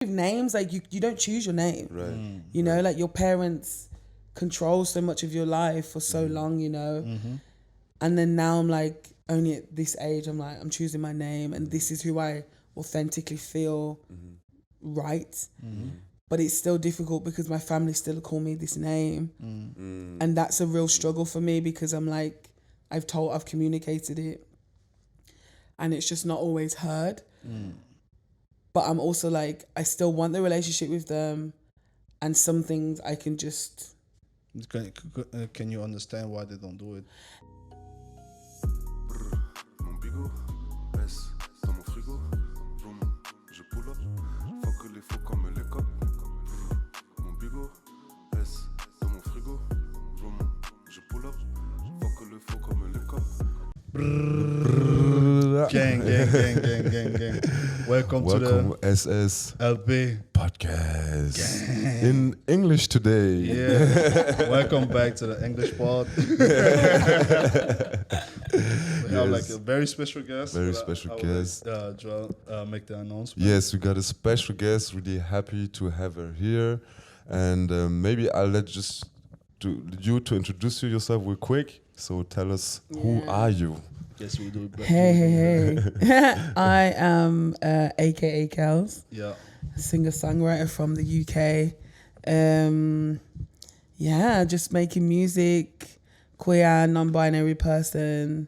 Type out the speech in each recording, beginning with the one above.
with names, like you don't choose your name. Right. You know, like your parents control so much of your life for so long, you know. And then now I'm like, only at this age, I'm like, I'm choosing my name and this is who I authentically feel right. But it's still difficult because my family still call me this name. And that's a real struggle for me because I'm like, I've communicated it and it's just not always heard. But I'm also like, I still want the relationship with them, and some things I can just... Can you understand why they don't do it? Mon bigot, S dans mon frigo, vroom, je pull up, fuck les faux comme les copes. Mon bigot, S dans mon frigo, vroom, je pull up, fuck les faux comme les copes. Gang. Welcome to the SSLP Podcast. Podcast in English today. Yeah. Welcome back to the English pod. We have like a very special guest. Joel, make the announcement. Yes, we got a special guest. Really happy to have her here, and maybe I'll let you to introduce yourself real quick. So tell us, who are you? Yes, we do. Hey. I am aka Kelzz. Yeah. Singer-songwriter from the UK. Just making music, queer, non-binary person.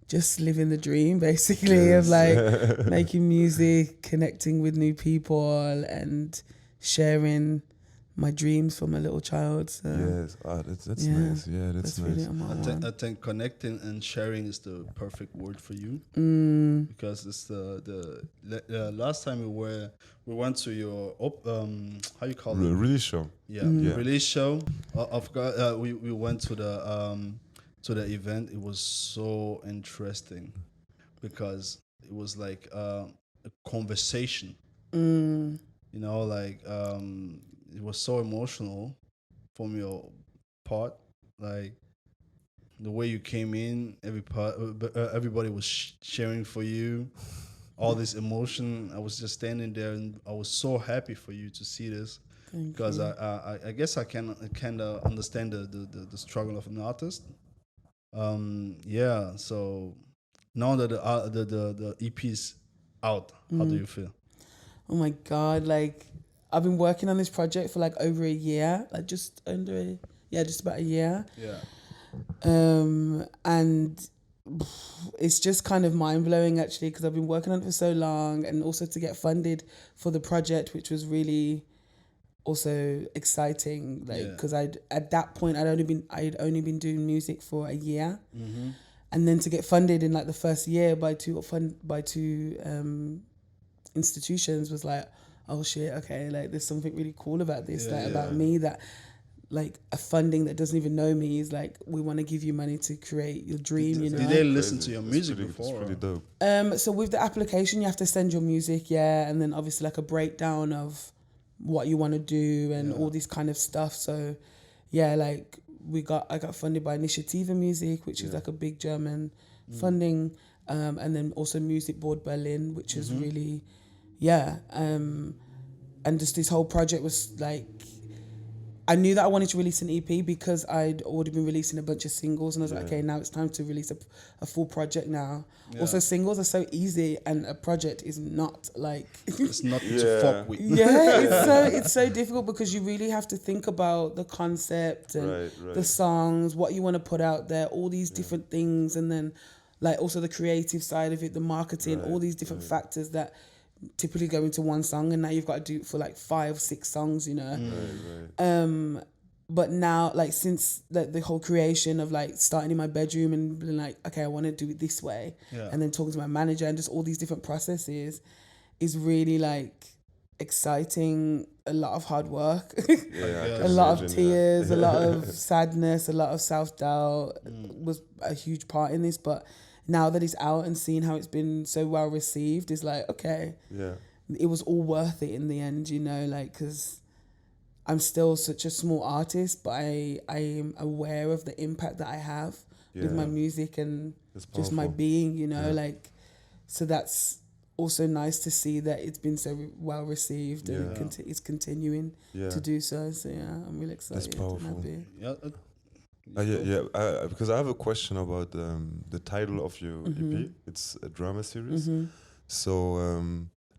Just living the dream, basically, of like making music, connecting with new people, and sharing my dreams from a little child. So. Yes, that's nice. Yeah, that's nice. Really I think connecting and sharing is the perfect word for you, because it's the last time we went to your how you call it, release show. Release show. Of course, we went to the event. It was so interesting because it was like a conversation. You know, like it was so emotional from your part, like the way you came in. Everybody was sharing for you, all this emotion. I was just standing there, and I was so happy for you to see this, because I guess I can kind of understand the struggle of an artist. So now that the EP is out, how do you feel? Oh my God, like I've been working on this project for like over a year, like just about a year. Yeah. And it's just kind of mind-blowing actually, because I've been working on it for so long, and also to get funded for the project, which was really also exciting, like because at that point I'd only been doing music for a year, and then to get funded in like the first year by two institutions was like, oh shit, okay, like there's something really cool about this, about me, that like a funding that doesn't even know me is like, we want to give you money to create your dream, you know. Did they listen to your music before? It's pretty dope. So with the application, you have to send your music, and then obviously like a breakdown of what you want to do and all this kind of stuff. So like I got funded by Initiative Music, which is like a big German funding, and then also Music Board Berlin, which is really and just this whole project was like, I knew that I wanted to release an EP because I'd already been releasing a bunch of singles, and I was like, okay, now it's time to release a full project now. Also, singles are so easy, and a project is not like... It's not to fuck with. It's so difficult, because you really have to think about the concept and the songs, what you want to put out there, all these different things, and then like also the creative side of it, the marketing, all these different factors that typically go into one song, and now you've got to do it for like 5-6 songs, you know. But now, like, since the whole creation of like starting in my bedroom and being like, okay, I want to do it this way, and then talking to my manager and just all these different processes is really like exciting. A lot of hard work, a lot of tears, a lot of sadness, a lot of self-doubt was a huge part in this. But now that it's out and seeing how it's been so well received, is like, okay, it was all worth it in the end, you know, like, because I'm still such a small artist, but I am aware of the impact that I have with my music and just my being, you know, like, so that's also nice to see that it's been so well received and it's continuing to do so. So I'm really excited. That's powerful. And happy. Because I have a question about the title of your EP. It's a drama series. So,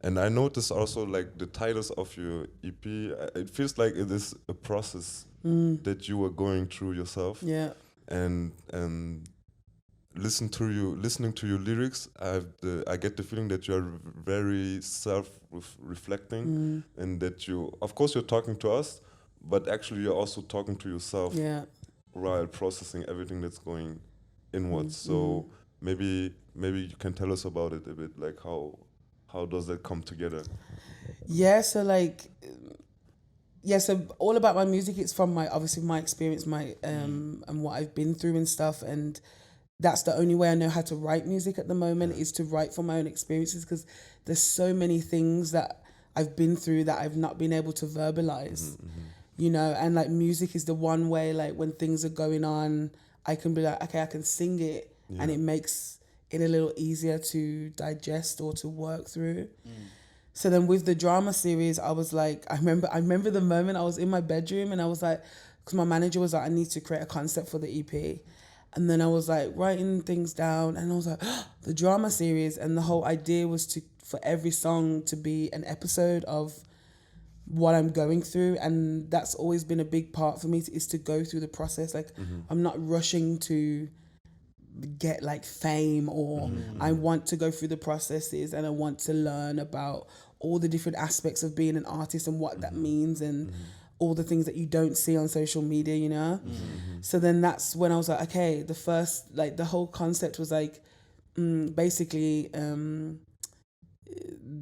and I noticed also like the titles of your EP, it feels like it is a process that you were going through yourself. Yeah. And listening to your lyrics, I get the feeling that you are very self-reflecting, and that of course you're talking to us, but actually you're also talking to yourself while processing everything that's going inwards. So maybe you can tell us about it a bit, like how does that come together? So all about my music, it's from my experience, and what I've been through and stuff, and that's the only way I know how to write music at the moment, is to write from my own experiences, because there's so many things that I've been through that I've not been able to verbalize, you know, and like music is the one way, like when things are going on, I can be like, okay, I can sing it and it makes it a little easier to digest or to work through. So then with the drama series, I was like, I remember the moment I was in my bedroom and I was like, because my manager was like, I need to create a concept for the EP. And then I was like writing things down and I was like, the drama series. And the whole idea was for every song to be an episode of what I'm going through. And that's always been a big part for me, is to go through the process. Like I'm not rushing to get like fame, or I want to go through the processes and I want to learn about all the different aspects of being an artist and what that means, and all the things that you don't see on social media, you know? So then that's when I was like, okay, the whole concept was like, basically,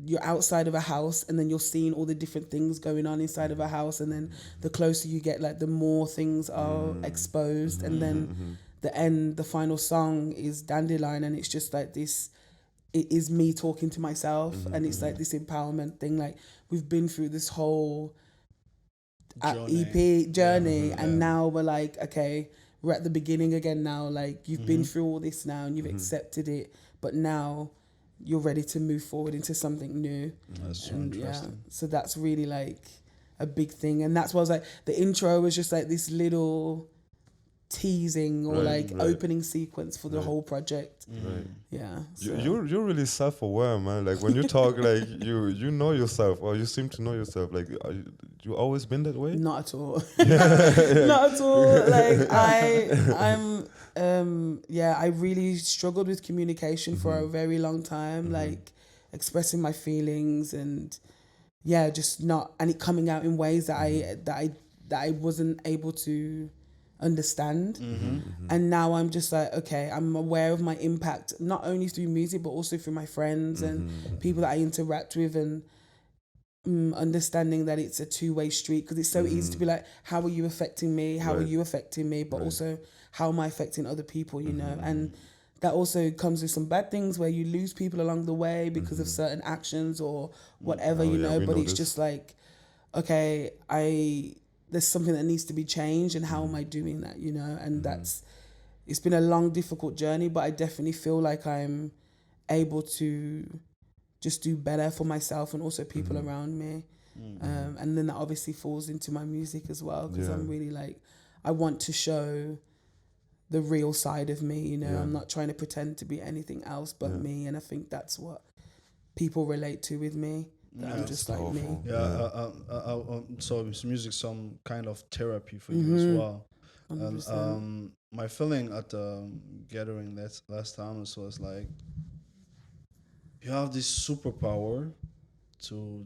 you're outside of a house and then you're seeing all the different things going on inside of a house. And then the closer you get, like the more things are exposed. And then the final song is Dandelion. And it's just like this, it is me talking to myself. And it's like this empowerment thing. Like we've been through this whole EP journey, and now we're like, okay, we're at the beginning again now. Like you've been through all this now and you've accepted it, but now you're ready to move forward into something new. That's so interesting. So that's really like a big thing, and that's why I was like, the intro was just like this little teasing or opening sequence for the whole project. So. You're really self-aware, man. Like when you talk, like you know yourself, or you seem to know yourself. Like you always been that way? Not at all. Not at all. Like I really struggled with communication for a very long time, like expressing my feelings and just not, and it coming out in ways that I wasn't able to understand. And now I'm just like, okay, I'm aware of my impact, not only through music but also through my friends and people that I interact with, and understanding that it's a two-way street, because it's so easy to be like, how are you affecting me, how are you affecting me, but also how am I affecting other people, you know? And that also comes with some bad things where you lose people along the way because of certain actions or whatever, you know, but it's just like, okay, there's something that needs to be changed, and how am I doing that, you know? And it's been a long, difficult journey, but I definitely feel like I'm able to just do better for myself and also people around me. And then that obviously falls into my music as well, because I'm really like, I want to show the real side of me, you know? I'm not trying to pretend to be anything else but me, and I think that's what people relate to with me. I'm just like me. So is music some kind of therapy for you as well? 100%. And my feeling at the gathering last time was like, you have this superpower to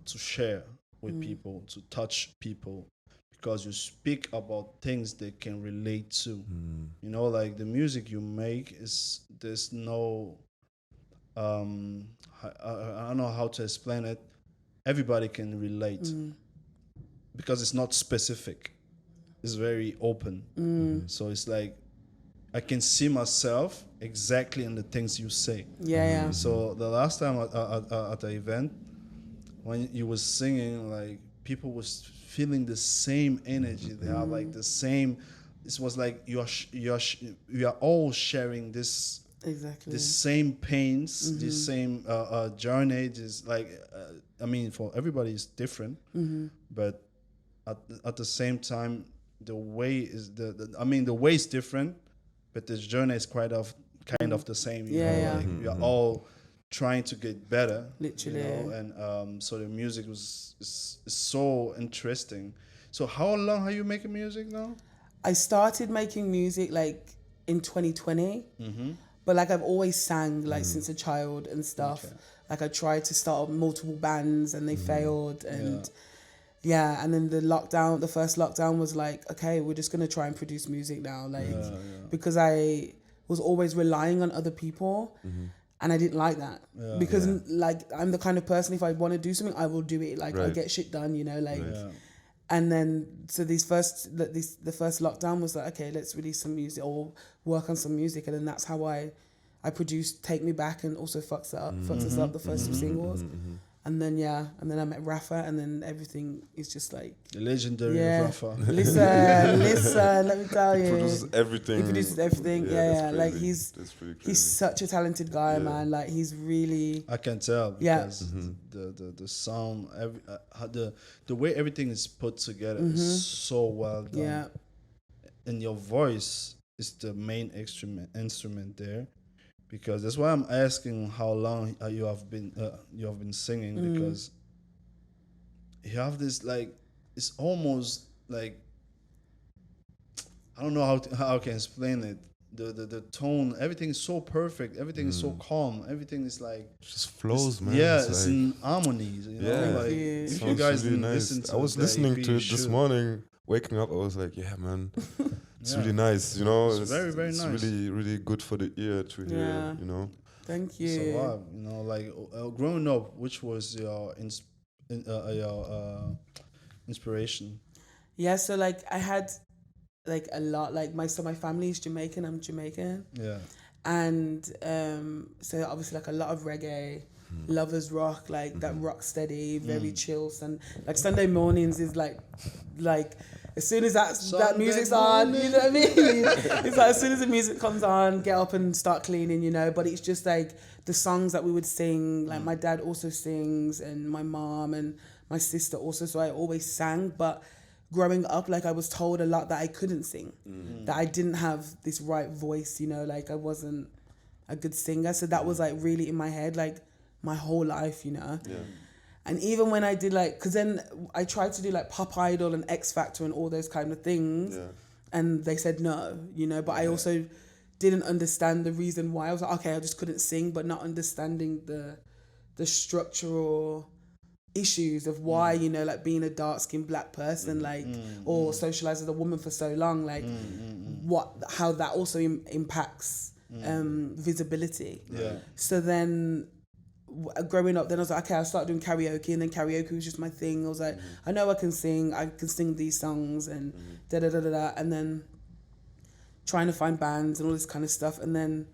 share with people, to touch people, because you speak about things they can relate to. You know, like the music you make there's no I don't know how to explain it. Everybody can relate because it's not specific. It's very open. So it's like I can see myself exactly in the things you say. So the last time at the event, when you was singing, like people was feeling the same energy. They have like the same. It was like you are all sharing this exactly the same pains, the same journey. Is like, I mean, for everybody is different, but at the same time, the way is the way is different, but the journey is kind of the same. You know, like we are all trying to get better, literally, you know, and so the music is so interesting. So how long are you making music now? I started making music like in 2020, but like I've always sang like since a child and stuff. Okay. Like I tried to start up multiple bands and they failed, and and then the first lockdown was like, okay, we're just gonna try and produce music now, like because I was always relying on other people. And I didn't like that because like I'm the kind of person, if I want to do something, I will do it. Like I get shit done, you know, like. And then so the first lockdown was like, okay, let's release some music or work on some music, and then that's how I produced Take Me Back and also Fucks Us Up, the first two singles. And then I met Rafa, and then everything is just like the legendary Rafa. Listen, let me tell you, He produces everything. Like he's such a talented guy, man. Like he's really, I can tell because the sound, the way everything is put together is so well done. Yeah, and your voice is the main instrument there. Because that's why I'm asking how long you have been singing, because you have this, like, it's almost like, I don't know how I can explain it. The tone, everything is so perfect, everything is so calm, everything is like It just flows, man. Yeah, it's like, in harmonies. You know? Like if you guys really didn't nice. listen to I was listening to it this morning, waking up. I was like, yeah, man. It's really nice, you know. It's very, very nice. It's really, really good for the ear to hear, you know. Thank you. So wow, you know, like growing up, which was your inspiration? Yeah, so like I had like a lot, like my family is Jamaican, I'm Jamaican. Yeah. And so obviously like a lot of reggae, lovers rock, like that rock steady, very chill. And like Sunday mornings is like as soon as that music's on, you know what I mean? It's like as soon as the music comes on, get up and start cleaning, you know. But it's just like the songs that we would sing. Like my dad also sings, and my mom and my sister also. So I always sang. But growing up, like I was told a lot that I couldn't sing, that I didn't have this right voice, you know. Like I wasn't a good singer. So that was like really in my head, like my whole life, you know. Yeah. And even when I did like, because then I tried to do like Pop Idol and X Factor and all those kind of things, and they said no, you know. But I also didn't understand the reason why. I was like, okay, I just couldn't sing, but not understanding the structural issues of why, you know, like being a dark-skinned black person, like, or socialized as a woman for so long, like, how that also impacts visibility. Yeah. So then, growing up, then I was like, okay, I'll start doing karaoke, and then karaoke was just my thing. I was like, I know I can sing these songs, and and then trying to find bands and all this kind of stuff. And then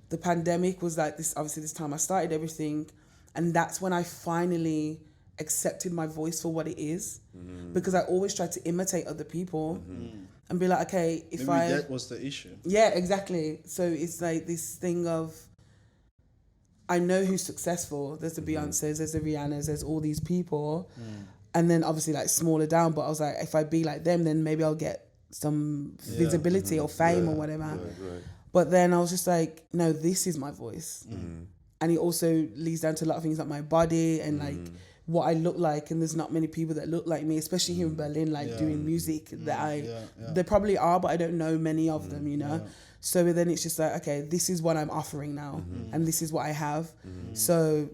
the pandemic was like this time I started everything, and that's when I finally accepted my voice for what it is, because I always tried to imitate other people and be like, okay, if maybe that was the issue. Yeah, exactly. So it's like this thing of, I know who's successful. There's the Beyoncés, there's the Rihannas, there's all these people. And then obviously like smaller down, but I was like, if I be like them, then maybe I'll get some visibility or fame or whatever. Right. But then I was just like, no, this is my voice. And it also leads down to a lot of things like my body and like what I look like. And there's not many people that look like me, especially here in Berlin, like doing music that there probably are, but I don't know many of them, you know? So then it's just like, okay, this is what I'm offering now, and this is what I have. So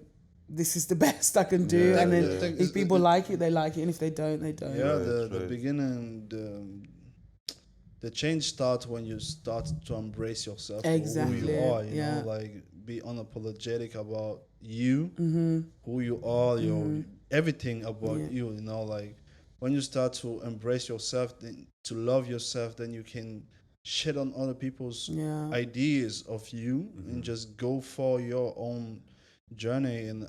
this is the best I can do. And then if people like it, they like it. And if they don't, they don't. Yeah, the beginning, the change starts when you start to embrace yourself. Exactly. Who you are, you know, like be unapologetic about you, who you are, your everything about you, you know, like when you start to embrace yourself, then to love yourself, then you can shit on other people's ideas of you and just go for your own journey. And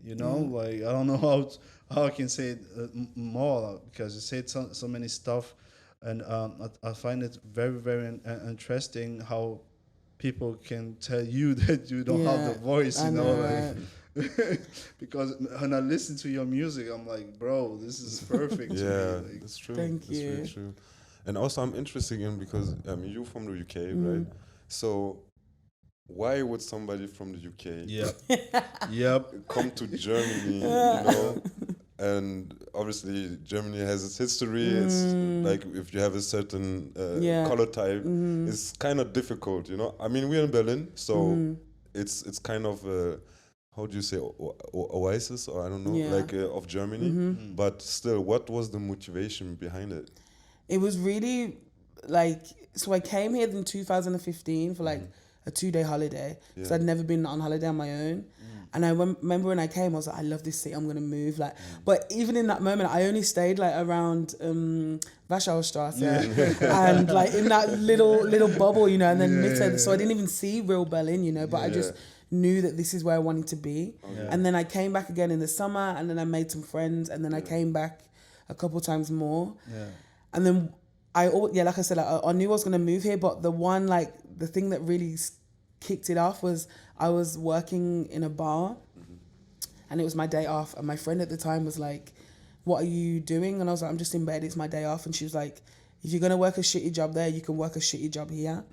you know, like I don't know how I can say it more, because you said so many stuff, and I find it very, very interesting how people can tell you that you don't have the voice, you know, like because when I listen to your music, I'm like, bro, this is perfect. Yeah, to me. Like, that's true. Thank that's you. Really true. And also, I'm interested in because you're from the UK, right? So, why would somebody from the UK come to Germany, you know? And obviously, Germany has its history. It's like if you have a certain color type, it's kind of difficult, you know? I mean, we're in Berlin, so it's kind of how do you say, oasis, or I don't know, like of Germany. But still, what was the motivation behind it? It was really like, so I came here in 2015 for like a 2-day holiday. So I'd never been on holiday on my own. And I remember when I came, I was like, I love this city, I'm going to move. Like, but even in that moment, I only stayed like around Warschaustrasse and like in that little bubble, you know, and then Mitte. So I didn't even see real Berlin, you know, but I just knew that this is where I wanted to be. And then I came back again in the summer, and then I made some friends, and then I came back a couple times more. And then like I said, like, I knew I was going to move here, but the thing that really kicked it off was I was working in a bar and it was my day off, and my friend at the time was like, what are you doing? And I was like, I'm just in bed, it's my day off. And she was like, if you're going to work a shitty job there, you can work a shitty job here.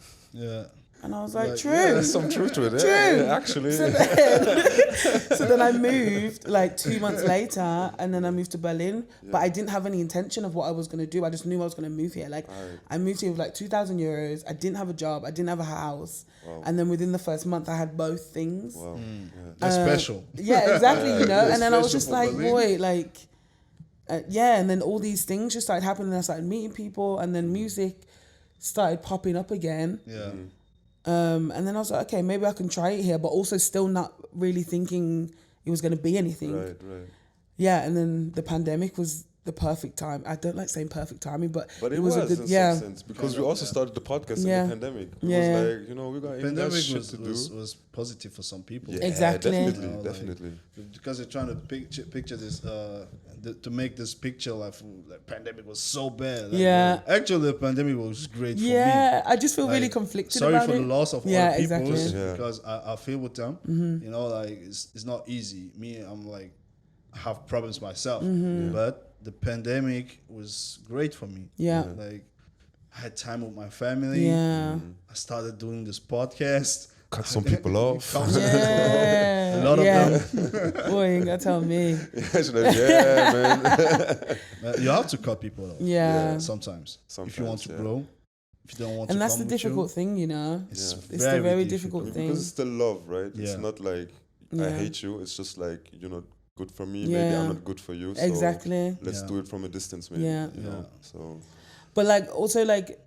And I was like, true. Yeah, there's some truth to it. True. Yeah, actually. So then I moved like 2 months later, and then I moved to Berlin. But I didn't have any intention of what I was going to do. I just knew I was going to move here. Like, I moved here with like 2,000 euros. I didn't have a job. I didn't have a house. And then within the first month, I had both things. That's special. Yeah, exactly, you know. And then I was just like, boy, like, and then all these things just started happening. I started meeting people, and then music started popping up again. And then I was like, okay, maybe I can try it here, but also still not really thinking it was going to be anything. Right. Yeah, and then the pandemic was the perfect time. I don't like saying perfect timing, but it was a good, in some sense, because we also started the podcast in the pandemic. It was like, you know, we got pandemic shit to do. was positive for some people. Yeah, exactly. Definitely. Because they're trying to picture this, to make this picture like pandemic was so bad. Like, actually, the pandemic was great for me. Yeah, I just feel really conflicted about it. Sorry for the loss of other people, exactly. because I feel with them. You know, like it's not easy. Me, I'm like, I have problems myself, but the pandemic was great for me. Like, I had time with my family. I started doing this podcast. Cut some people off. A lot of them. Boy, you gotta tell me. Man. You have to cut people off. Sometimes. If you want to grow. If you don't want and to that's the difficult thing, you know. It's the very difficult thing. Because it's still love, right? It's not like I hate you. It's just like, you're not good for me. Maybe I'm not good for you. So exactly. let's do it from a distance, maybe. You know? So. But like also like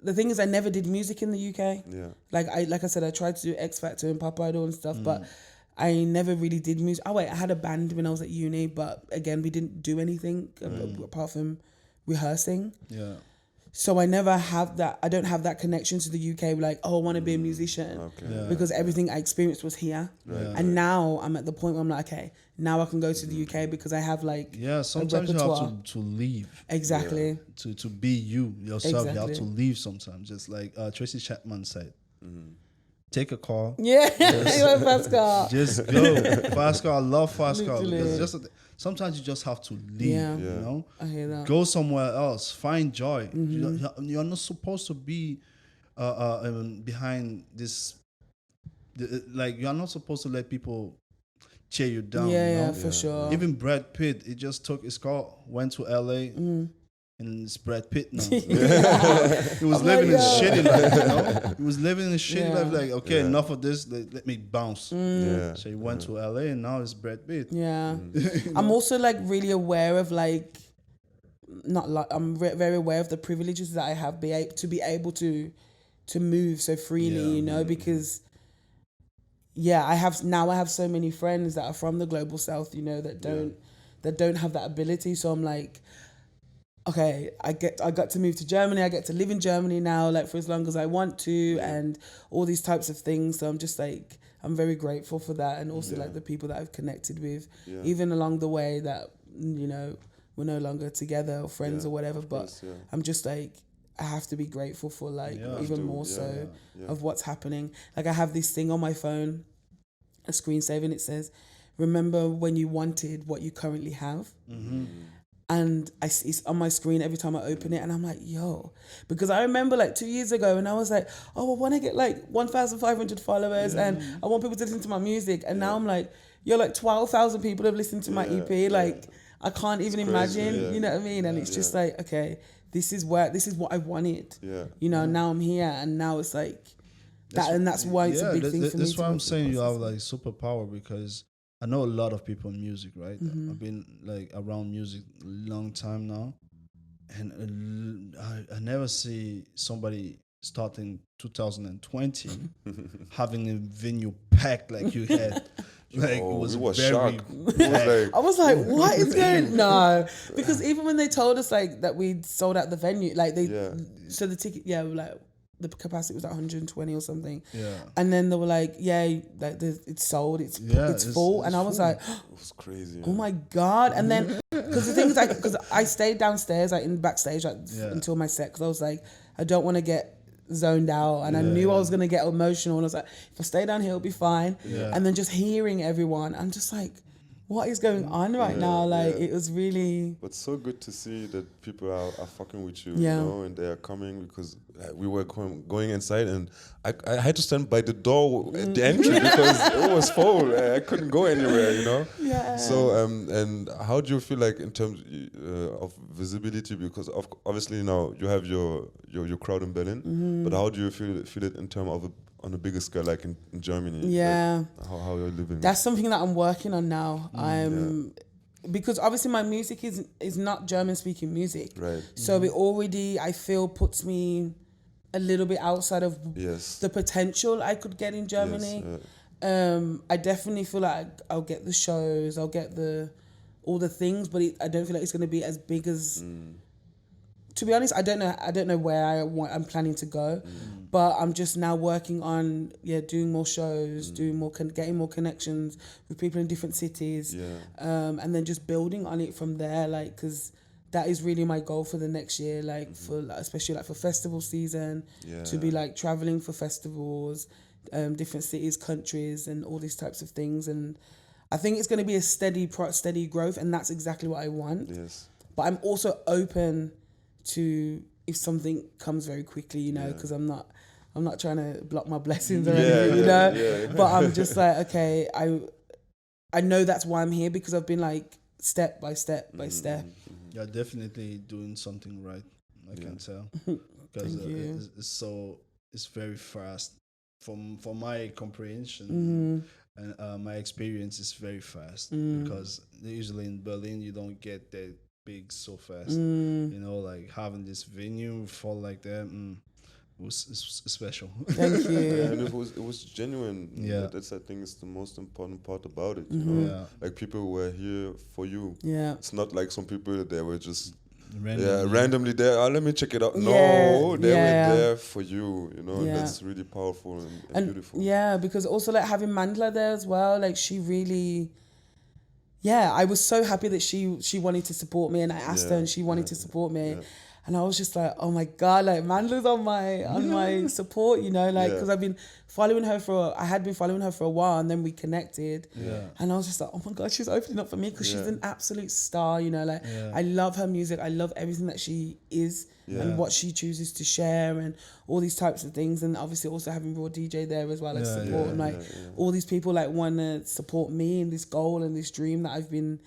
the thing is, I never did music in the UK. Like I said, I tried to do X Factor and Pop Idol and stuff, but I never really did music. Oh wait, I had a band when I was at uni, but again, we didn't do anything apart from rehearsing. So I never have that. I don't have that connection to the UK. Like, oh, I want to be a musician, because everything I experienced was here. And now I'm at the point where I'm like, okay, now I can go to the UK because I have like sometimes you have to leave. Exactly. To be you yourself, you have to leave sometimes. Just like Tracy Chapman said. Take a car. Fast car. Just go. Fast car. I love fast car. Because sometimes you just have to leave. You know? I hear that. Go somewhere else. Find joy. You're not supposed to be behind this. Like, you're not supposed to let people cheer you down. You know? For sure. Even Brad Pitt, he just took his car, went to LA. And it's Brad Pitt now. He was living his shitty life, you know? He was living his shitty life, like, okay, enough of this, let me bounce. So he went to LA, and now it's Brad Pitt. I'm also like really aware of like, I'm very aware of the privileges that I have to be able to move so freely, you know, because I have so many friends that are from the global south, you know, that don't have that ability. So I'm like, okay, I got to move to Germany. I get to live in Germany now, like for as long as I want to, and all these types of things. So I'm just like, I'm very grateful for that, and also like the people that I've connected with, even along the way that, you know, we're no longer together or friends or whatever. But I'm just like, I have to be grateful for, like, Yeah. even more so of what's happening. Like, I have this thing on my phone, a screensaver, and it says, remember when you wanted what you currently have? And it's on my screen every time I open it, and I'm like, yo, because I remember like 2 years ago, and I was like, oh, I want to get like 1,500 followers, and I want people to listen to my music, and now I'm like, yo, like 12,000 people have listened to my EP, like I can't even imagine, you know what I mean? And it's just like, okay, this is what I wanted, you know. Now I'm here, and now it's like that, and that's why it's a big thing for me. That's why I'm saying you have like superpower, because I know a lot of people in music, right? I've been like around music a long time now, and I never see somebody starting 2020 having a venue packed like you had. Like, we were shocked. I was like, what is going? No, because even when they told us like that we'd sold out the venue, like so the ticket, like the capacity was like 120 or something. And then they were like, like it's sold, it's full, and I was like, it was crazy. Oh my God! And then because the thing is, like, because I stayed downstairs, like in backstage, like until my set, because I was like, I don't want to get zoned out, and I knew I was gonna get emotional, and I was like, if I stay down here, it'll be fine. And then just hearing everyone, I'm just like, what is going on right now? Like, it was really. But so good to see that people are fucking with you, you know, and they are coming, because we were going inside, and I had to stand by the door at the entry because it was full. I couldn't go anywhere, you know. So and how do you feel like in terms of visibility? Because obviously now you have your crowd in Berlin, but how do you feel it in terms of on a bigger scale, like in Germany? Like how you're living? That's something that I'm working on now. Because obviously my music is not German speaking music, right? So it already, I feel, puts me a little bit outside of the potential I could get in Germany. I definitely feel like I'll get the shows, I'll get all the things, but I don't feel like it's going to be as big as. To be honest, I don't know where I'm planning to go, but I'm just now working on doing more shows, getting more connections with people in different cities, and then just building on it from there, like, because that is really my goal for the next year, like especially like for festival season, to be like traveling for festivals, different cities, countries, and all these types of things. And I think it's going to be a steady growth, and that's exactly what I want. But I'm also open to if something comes very quickly, you know, because I'm not trying to block my blessings or anything, you know. But I'm just like, okay, I know that's why I'm here, because I've been like step by step by step. You're definitely doing something right, I can tell, because it's very fast. From my comprehension and my experience, is very fast, because usually in Berlin you don't get that big so fast, you know, like having this venue fall like that, was special. Thank you. And it was genuine. That's, I think, is the most important part about it, you know. Like, people were here for you. It's not like some people that were just randomly there. Let me check it out. No, they were there for you, you know. That's really powerful and beautiful. Because also like having Mandla there as well, like, she really. I was so happy that she wanted to support me, and I asked her, and she wanted to support me, and I was just like, oh my God, like, Mandla's on my support, you know, like, because I had been following her for a while, and then we connected, and I was just like, oh my God, she's opening up for me, because she's an absolute star, you know, like, I love her music, I love everything that she is, and what she chooses to share, and all these types of things, and obviously also having Raw DJ there as well, like, support, and like all these people like want to support me in this goal and this dream that I've been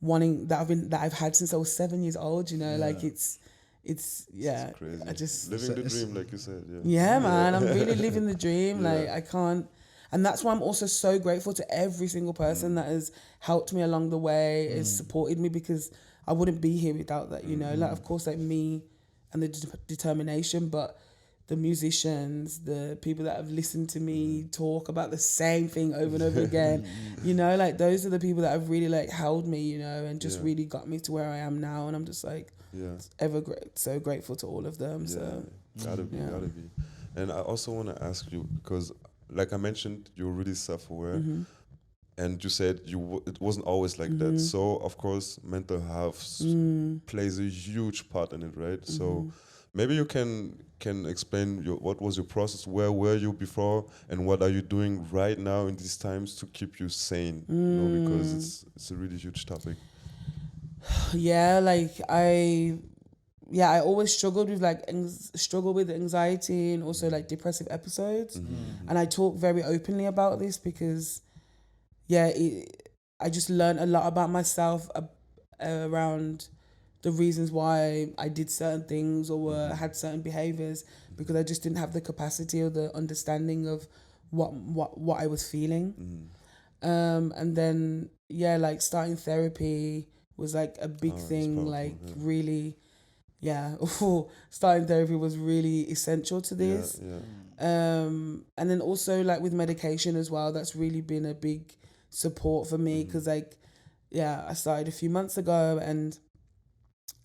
wanting, that I've had since I was 7 years old, you know, like, it's crazy. I just living the dream, like you said. Man, I'm really living the dream. Like, I can't, and that's why I'm also so grateful to every single person that has helped me along the way, has supported me, because I wouldn't be here without that, you know. Like, of course, like me and the determination, but the musicians, the people that have listened to me talk about the same thing over and over again, you know, like, those are the people that have really like held me, you know, and just really got me to where I am now. And I'm just like, so grateful to all of them. So gotta be. And I also want to ask you, because like I mentioned, you're really self-aware, and you said it wasn't always like that. So of course mental health plays a huge part in it, right? So Maybe you can explain what was your process, where were you before, and what are you doing right now in these times to keep you sane? You know, because it's a really huge topic. Yeah, like I always struggled with anxiety and also like depressive episodes, and I talk very openly about this because I just learned a lot about myself around the reasons why I did certain things or had certain behaviors, because I just didn't have the capacity or the understanding of what I was feeling. And then like starting therapy was like a big thing, powerful, like really, starting therapy was really essential to this. And then also like with medication as well, that's really been a big support for me, because I started a few months ago, and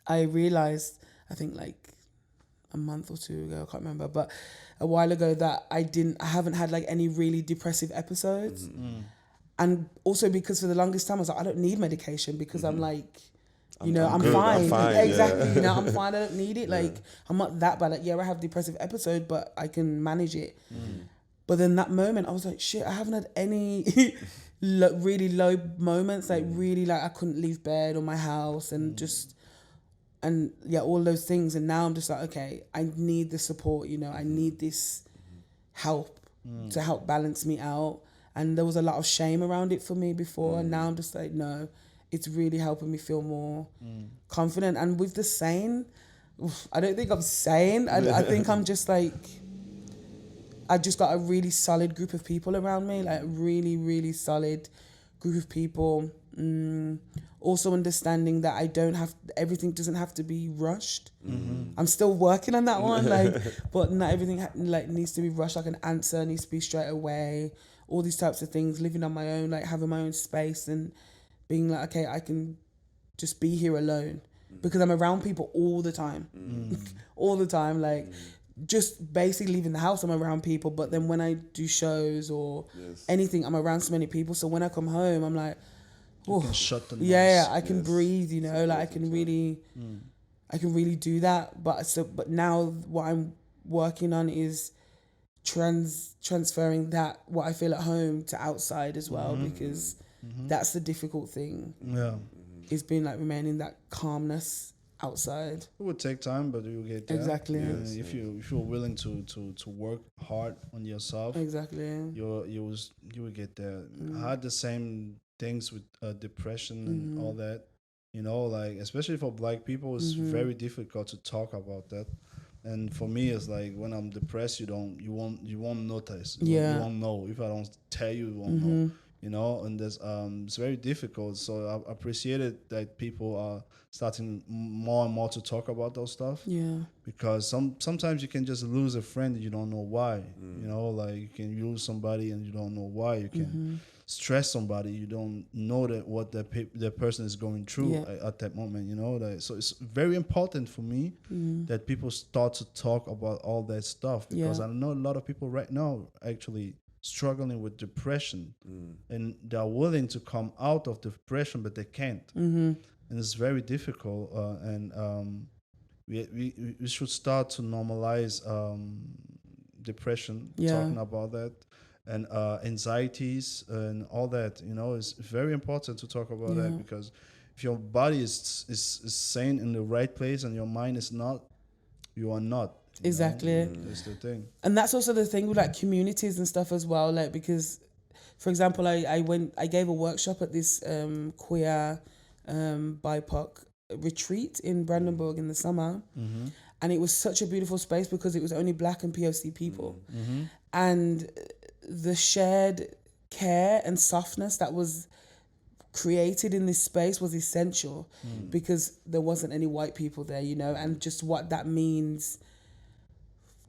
I realized, I think like a month or two ago, I can't remember, but a while ago, that I haven't had like any really depressive episodes. And also because for the longest time I was like, I don't need medication, because I'm like, I'm fine. Exactly. You know, I'm fine. I don't need it. Like, I'm not that bad. Like, I have depressive episode, but I can manage it. But then that moment I was like, shit, I haven't had any really low moments. Like really, like I couldn't leave bed or my house and all those things. And now I'm just like, okay, I need the support, you know, I need this help to help balance me out. And there was a lot of shame around it for me before. And now I'm just like, no, it's really helping me feel more confident. And with the sane, I don't think I'm sane. I think I'm just like, I just got a really solid group of people around me, like really, really solid group of people. Also understanding that everything doesn't have to be rushed. I'm still working on that one, but not everything needs to be rushed. Like an answer needs to be straight away. All these types of things, living on my own, like having my own space and being like, okay, I can just be here alone, because I'm around people all the time, all the time. Like just basically leaving the house, I'm around people. But then when I do shows or anything, I'm around so many people. So when I come home, I'm like, you can shut the noise. I can breathe, you know, like I can really do that. But now what I'm working on is transferring that, what I feel at home, to outside as well, because that's the difficult thing. It's been like remaining that calmness outside. It would take time, but you will get there. Exactly. If you're willing to work hard on yourself, exactly, you will get there. I had the same things with depression and all that. You know, like especially for Black people, it's very difficult to talk about that. And for me, it's like when I'm depressed, you won't notice. You won't know. If I don't tell you, you won't know. You know, and there's it's very difficult. So I appreciated that people are starting more and more to talk about those stuff. Yeah. Because sometimes you can just lose a friend and you don't know why. You know, like you can lose somebody and you don't know why. You can stress somebody, you don't know what the person is going through at that moment. You know, like, so it's very important for me that people start to talk about all that stuff, because I know a lot of people right now actually struggling with depression, and they're willing to come out of depression, but they can't, and it's very difficult. And we should start to normalize depression, talking about that, and anxieties and all that. You know, it's very important to talk about that, because if your body is sane in the right place and your mind is not, you are not. Exactly. That's the thing. And that's also the thing with like communities and stuff as well. Like, because, for example, I gave a workshop at this queer BIPOC retreat in Brandenburg in the summer. And it was such a beautiful space because it was only Black and POC people. And the shared care and softness that was created in this space was essential, because there wasn't any white people there, you know, and just what that means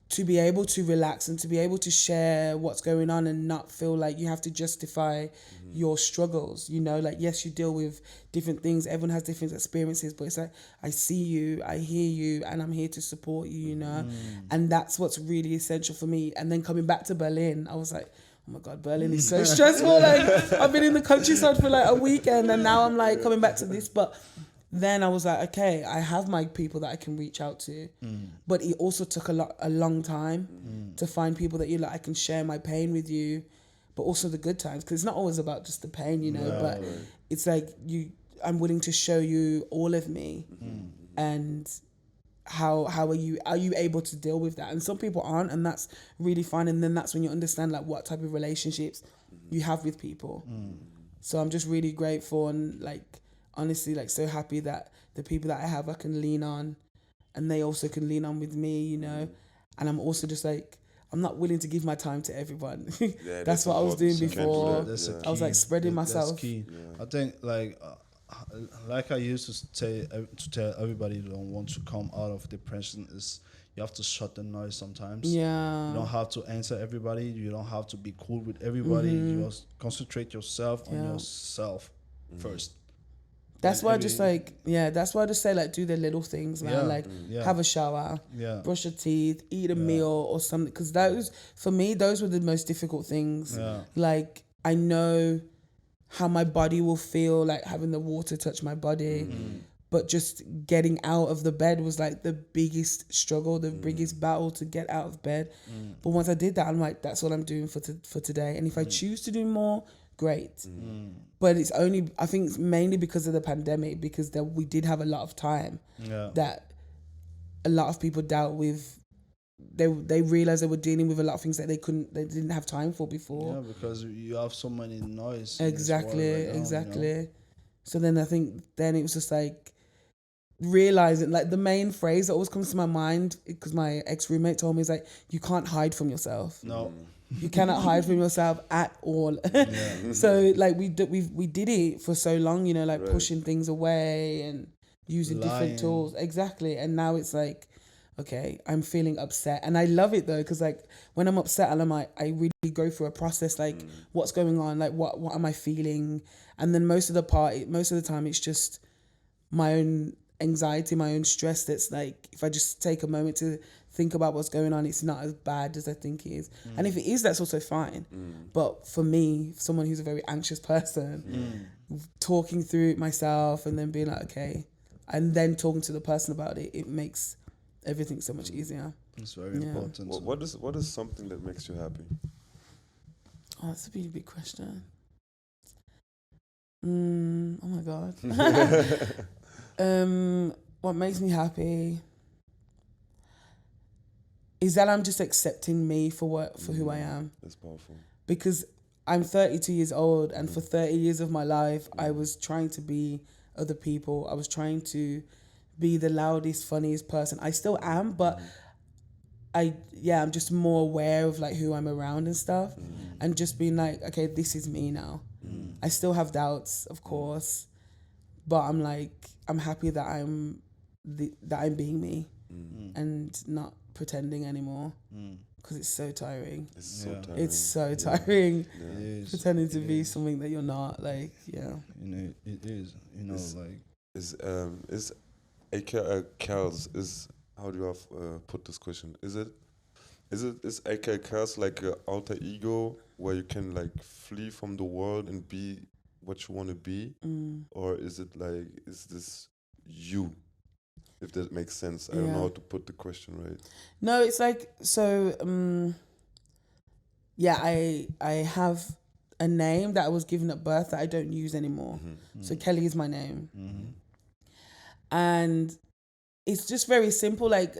to be able to relax and to be able to share what's going on and not feel like you have to justify your struggles, you know, like, yes, you deal with different things, everyone has different experiences, but it's like, I see you, I hear you, and I'm here to support you, you know, and that's what's really essential for me. And then coming back to Berlin, I was like, oh my God, Berlin is so stressful. Like, I've been in the countryside for like a weekend, and now I'm like coming back to this, but then I was like, okay, I have my people that I can reach out to. But it also took a long time to find people that I can share my pain with you, but also the good times, because it's not always about just the pain, but it's like I'm willing to show you all of me, and how are you able to deal with that? And some people aren't, and that's really fine. And then that's when you understand like what type of relationships you have with people. So I'm just really grateful and like honestly like so happy that the people that I have I can lean on, and they also can lean on with me, And I'm also just like, I'm not willing to give my time to everyone. That's what I was doing before. I was like spreading myself. That's key. I think like I used to tell everybody who don't want to come out of depression is you have to shut the noise sometimes. Yeah. You don't have to answer everybody. You don't have to be cool with everybody. You just concentrate yourself on yourself first. That's why I just that's why I just say like do the little things, man. Have a shower, brush your teeth, eat a meal or something. Because those, for me, those were the most difficult things. Yeah. Like I know how my body will feel, like having the water touch my body. But just getting out of the bed was like the biggest struggle, the biggest battle to get out of bed. But once I did that, I'm like, that's what I'm doing for today. And if I choose to do more, great. But it's only, I think it's mainly because of the pandemic, because we did have a lot of time that a lot of people dealt with. They realized they were dealing with a lot of things that they didn't have time for before. Yeah, because you have so many noise. Exactly. So then I think it was just like realizing, like the main phrase that always comes to my mind, because my ex-roommate told me, is like, you can't hide from yourself. No. You cannot hide from yourself at all. So like we did it for so long, pushing things away and using different tools. Exactly. And now it's like, okay, I'm feeling upset. And I love it though, because like when I'm upset, I really go through a process, like what's going on, like what am I feeling? And then most of the time it's just my own anxiety, my own stress. That's like, if I just take a moment to think about what's going on, it's not as bad as I think it is. And if it is, that's also fine. But for me, someone who's a very anxious person, talking through it myself and then being like, okay, and then talking to the person about it, it makes everything so much easier. It's very important. What is something that makes you happy? Oh, that's a really big question. Oh my God. What makes me happy is that I'm just accepting me for who I am. That's powerful. Because I'm 32 years old, and for 30 years of my life, I was trying to be other people. I was trying to be the loudest, funniest person. I still am, but I'm just more aware of like who I'm around and stuff, and just being like, okay, this is me now. I still have doubts, of course, but I'm like, I'm happy that I'm being me and not pretending anymore, because it's so tiring. It's so tiring. Pretending to be something that you're not. Like, it is. Is Kelzz, is, how do you put this question? Is Kelzz like an alter ego where you can like flee from the world and be what you want to be, or is this you? If that makes sense, I don't know how to put the question right. No, it's like, so. I have a name that I was given at birth that I don't use anymore. So Kelly is my name. And it's just very simple. Like,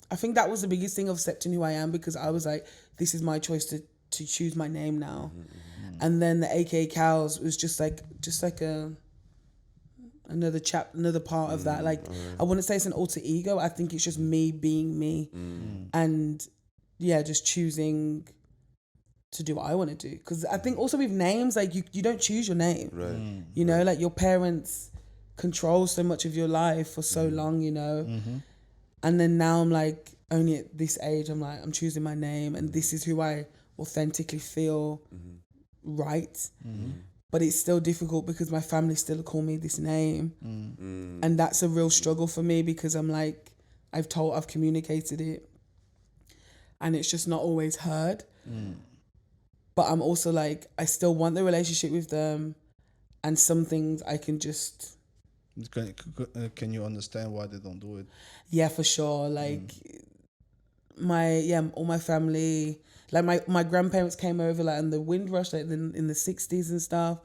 I think that was the biggest thing of accepting who I am, because I was like, this is my choice to choose my name now. And then the AKA Kelzz was just like another part of that. Like, I wouldn't say it's an alter ego. I think it's just me being me. And just choosing to do what I want to do. Because I think also with names, like you don't choose your name. Right. Like your parents control so much of your life for so long, And then now I'm like, only at this age, I'm like, I'm choosing my name, and this is who I authentically feel right. But it's still difficult because my family still call me this name. And that's a real struggle for me, because I'm like, I've communicated it, and it's just not always heard. But I'm also like, I still want the relationship with them, and some things I can just Can you understand why they don't do it? Yeah, for sure. Like all my family, like my grandparents came over like in the Windrush, like in the 60s and stuff,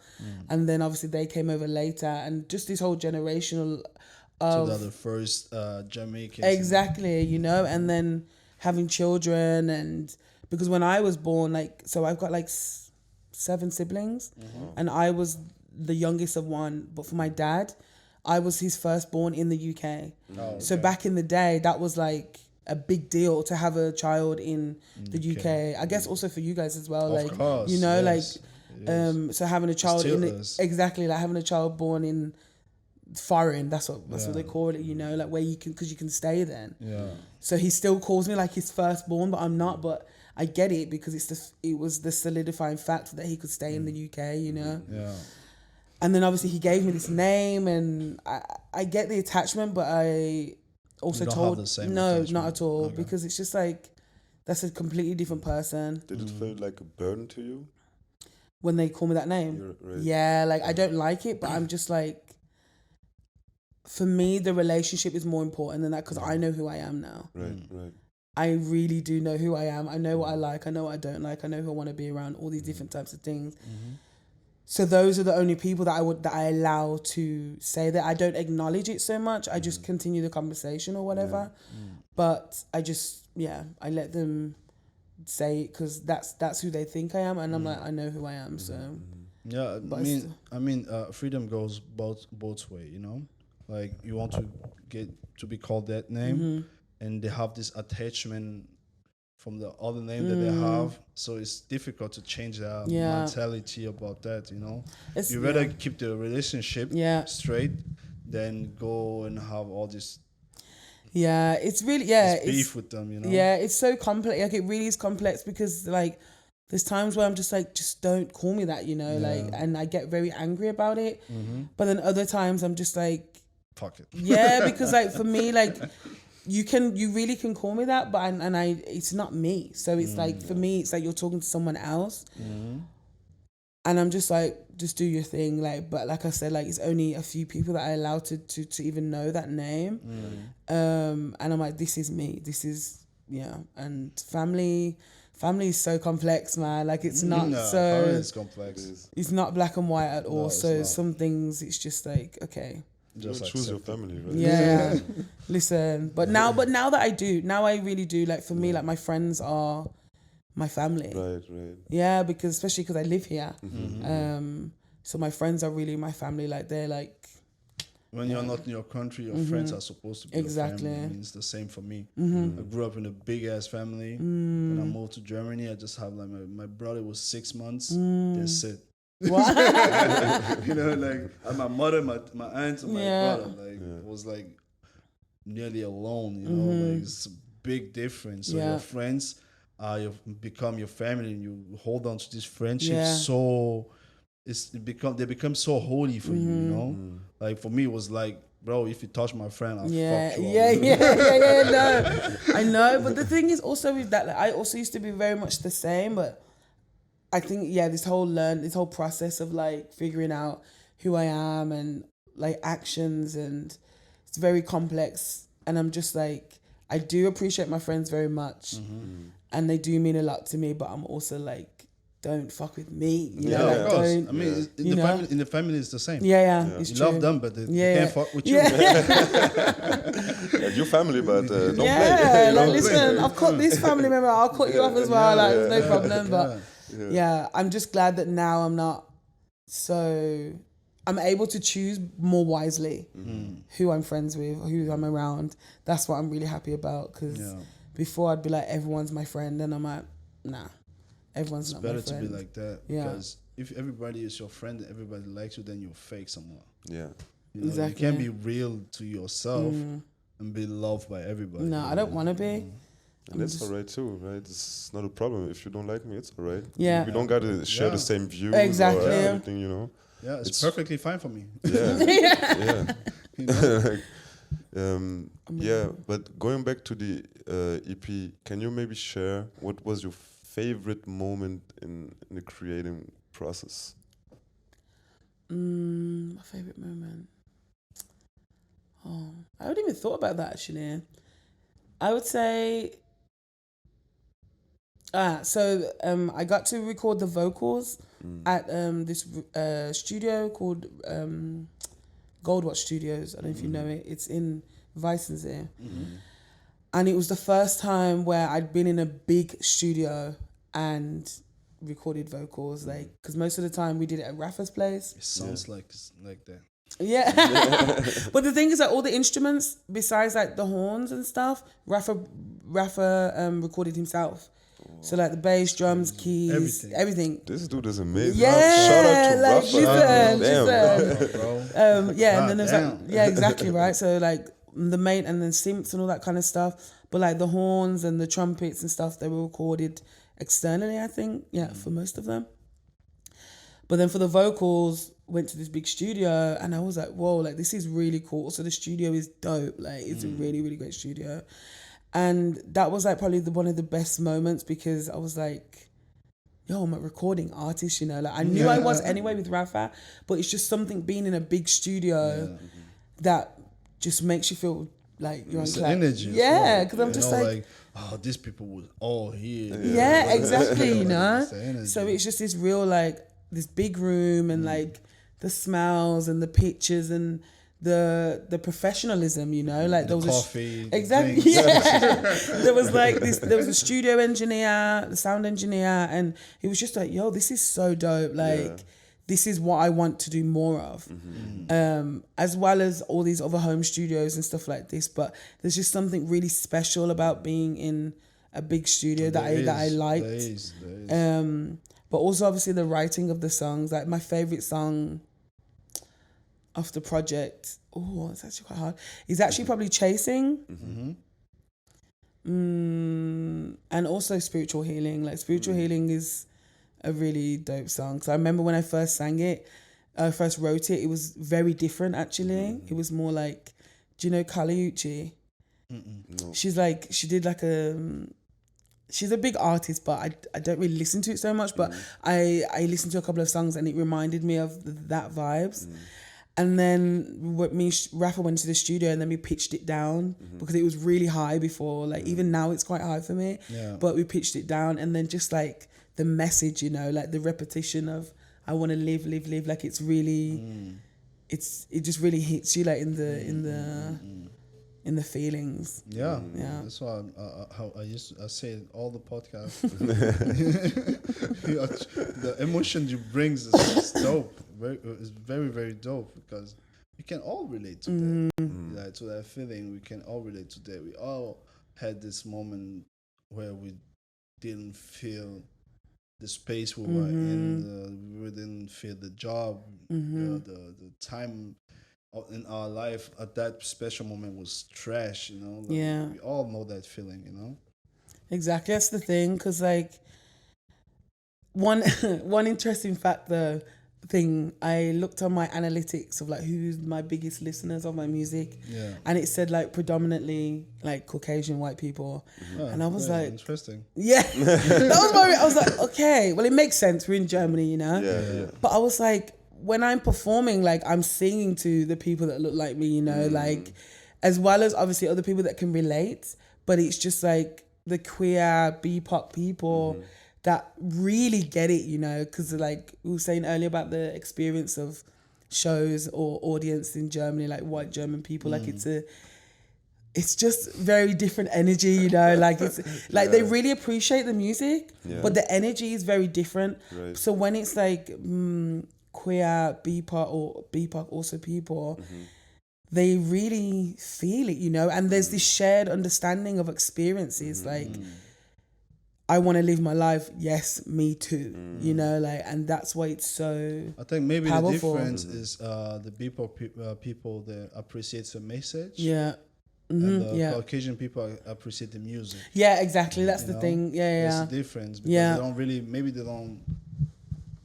and then obviously they came over later, and just this whole generational So of they're the first Jamaicans. exactly, you know, and then having children, and because when I was born, like, so I've got like 7 siblings, and I was the youngest of one, but for my dad, I was his firstborn in the UK. Oh, So okay. back in the day, that was like a big deal to have a child in the UK. I guess also for you guys as well. Of like, course, you know, yes, it is. like, so having a child still in is. exactly like having a child born in foreign. That's what Yeah. they call it. You know, like where you can, because you can stay then. Yeah. So he still calls me like his firstborn, but I'm not. But I get it because it was the solidifying fact that he could stay in the UK. You know. Yeah. And then obviously he gave me this name, and I get the attachment, but I also You don't told have the same no, attachment. not at all, Okay. because it's just like that's a completely different person Did it feel like a burden to you? when they call me that name. You're right. Yeah, like I don't like it, but I'm just like, for me, the relationship is more important than that because I know who I am now. Right, right. I really do know who I am. I know what I like. I know what I don't like. I know who I want to be around. All these different types of things. So those are the only people that I allow to say that. I don't acknowledge it so much. I just continue the conversation or whatever. But I just I let them say it because that's who they think I am, and I'm like, I know who I am. So Yeah, But I mean, freedom goes both way. You know, like you want to get to be called that name, and they have this attachment from the other name that they have, so it's difficult to change their mentality about that. You know, It's- you rather keep the relationship Yeah. straight than go and have all this it's really this beef with them. You know, it's so complex. Like it really is complex because like there's times where I'm just like, just don't call me that, you know, like, and I get very angry about it. But then other times I'm just like, fuck it. yeah, because like for me, like you really can call me that, but it's not me. So it's like for me, it's like you're talking to someone else, and I'm just like, just do your thing. Like, but like I said, like it's only a few people that I allow to even know that name, and I'm like, this is me. This is and family is so complex, man. Like it's not family is complex. it's not black and white at all. it's So not. some things it's just like, okay. You Just choose your accept it. family, right? Yeah. Listen, but now that I really do, like for me, like my friends are my family. Right, right. Yeah, because especially because I live here. So my friends are really my family. Like they're like, When you're not in your country, your friends are supposed to be Exactly. your family. I mean, it's the same for me. I grew up in a big ass family. When I moved to Germany, I just have like my brother was 6 months. That's it. what? You know, like and my mother, my aunt, and my Yeah. brother, like was like nearly alone. You know, like it's a big difference. So your friends you become your family, and you hold on to this friendship so. They become so holy for you, you know. Like for me, it was like, bro, if you touch my friend, I'll fuck you up. No, I know. But the thing is also with that, like, I also used to be very much the same, but I think this whole process of like figuring out who I am and like actions, and it's very complex. And I'm just like, I do appreciate my friends very much, and they do mean a lot to me. But I'm also like, don't fuck with me. You know, of like, course. don't. I mean, in the family, it's the same. Yeah, it's You true. love them, but they can't fuck with you. Yeah, your family, but don't play. Yeah, You like know? listen, I've caught this family member, I'll cut you off as well, like there's no problem. But I'm just glad that now I'm not I'm able to choose more wisely who I'm friends with, who I'm around. That's what I'm really happy about, because before I'd be like, everyone's my friend, and I'm like, nah, everyone's not my friend. It's better to be like that, Yeah. because if everybody is your friend and everybody likes you, then you're fake someone. Yeah. You know, Exactly. You can't be real to yourself and be loved by everybody. No, I don't want to be. And that's alright too, right? It's not a problem. If you don't like me, it's alright. Yeah. We don't gotta share the same views Exactly. or everything, you know. Yeah, it's perfectly fine for me. Yeah. Yeah. You know? Yeah, but going back to the EP, can you maybe share what was your favorite moment in the creating process? My favorite moment. haven't even thought about that actually. I would say, I got to record the vocals at this studio called Goldwatch Studios. I don't know if you know it. It's in Weissensee. And it was the first time where I'd been in a big studio and recorded vocals, like, because most of the time we did it at Rafa's place. It sounds like that. Yeah. But the thing is that all the instruments, besides like the horns and stuff, Rafa recorded himself. So like the bass, drums, keys, everything. This dude is amazing. Yeah, Shout out to like Rafa. listen. Yeah, and then there's like, yeah, exactly, right. So like the main and then synths and all that kind of stuff. But like the horns and the trumpets and stuff, they were recorded externally, I think. Yeah, for most of them. But then for the vocals, went to this big studio and I was like, whoa, like this is really cool. So the studio is dope. Like it's a really, really great studio. And that was like probably one of the best moments because I was like, yo, I'm a recording artist, you know. Like I knew I was anyway with Rafa, but it's just something being in a big studio that just makes you feel like you're it's on energy. Yeah, because I'm just like, oh, these people was all here. Yeah, exactly, you know. It's So it's just this real like this big room and like the smells and the pictures and the professionalism, you know, like there was coffee, exactly, there was like this. There was a studio engineer, the sound engineer, and he was just like, "Yo, this is so dope! Like, this is what I want to do more of." As well as all these other home studios and stuff like this. But there's just something really special about being in a big studio that I liked. There is. But also obviously the writing of the songs. Like my favorite song of the project, it's actually quite hard. It's actually probably Chasing. And also Spiritual Healing. Like Spiritual Healing is a really dope song. So I remember when I first sang it, first wrote it, it was very different actually. It was more like, do you know Kali Uchis? No. She's like, she did like she's a big artist, but I don't really listen to it so much. But I listened to a couple of songs and it reminded me of that vibes. And then Rafa went to the studio and then we pitched it down because it was really high before. Like even now it's quite high for me. Yeah. But we pitched it down and then just like the message, you know, like the repetition of I want to live. Like it's really, it just really hits you like in the feelings. Yeah. That's why I say it all the podcasts. The emotion you brings is dope. It's very, very dope because we can all relate to that. Like, to that feeling, we can all relate to that. We all had this moment where we didn't feel the space we were in. We didn't feel the job, the time in our life at that special moment was trash, you know. Like, we all know that feeling, you know. Exactly, that's the thing. Because like one interesting fact though, I looked on my analytics of like who's my biggest listeners of my music, and it said like predominantly like Caucasian white people, and I was like, interesting. That was I was like, okay, well it makes sense. We're in Germany, you know. But I was like, when I'm performing, like I'm singing to the people that look like me, you know, like as well as obviously other people that can relate. But it's just like the queer BIPOC people that really get it, you know, because like we were saying earlier about the experience of shows or audience in Germany, like white German people, like it's just very different energy, you know, like it's like they really appreciate the music, but the energy is very different. Right. So when it's like queer BIPOC or BIPOC also people, they really feel it, you know, and there's this shared understanding of experiences, like I want to live my life, yes, me too, you know, like, and that's why it's so I think maybe powerful. The difference is the BIPOC people that appreciate the message, and the Caucasian people appreciate the music. Yeah, exactly, that's the thing. That's the difference, because they don't really,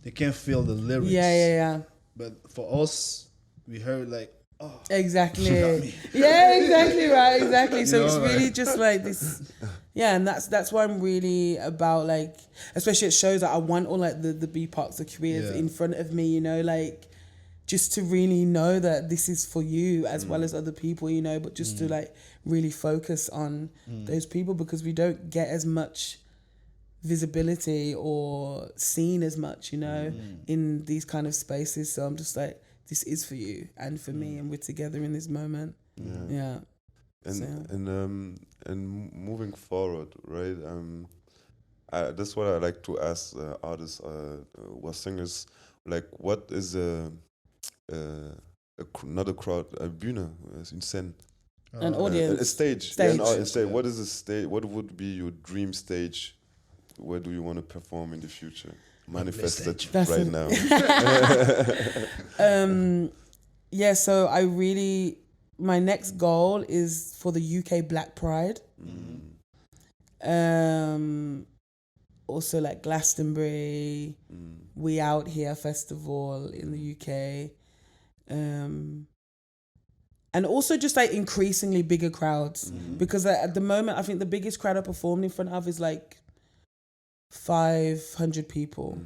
they can't feel the lyrics. But for us, we heard like, oh, exactly. She got me. Exactly right, exactly. So it's really like, just like this. And that's why I'm really about, like, especially at shows that I want all like the BIPOCs, the queers in front of me, you know, like just to really know that this is for you as well as other people, you know, but just to like really focus on those people, because we don't get as much visibility or seen as much, you know, in these kind of spaces. So I'm just like, this is for you and for me, and we're together in this moment. Yeah. And moving forward, right? That's what I like to ask artists, or singers, like, what is not a crowd, a Bühne, une scène, An audience, a stage. Stage. Yeah, a stage. What is a stage? What would be your dream stage? Where do you want to perform in the future? Manifest that right now. Yeah, so my next goal is for the UK Black Pride. Also like Glastonbury, We Out Here Festival in the UK. And also just like increasingly bigger crowds, because at the moment I think the biggest crowd I performed in front of is like 500 people.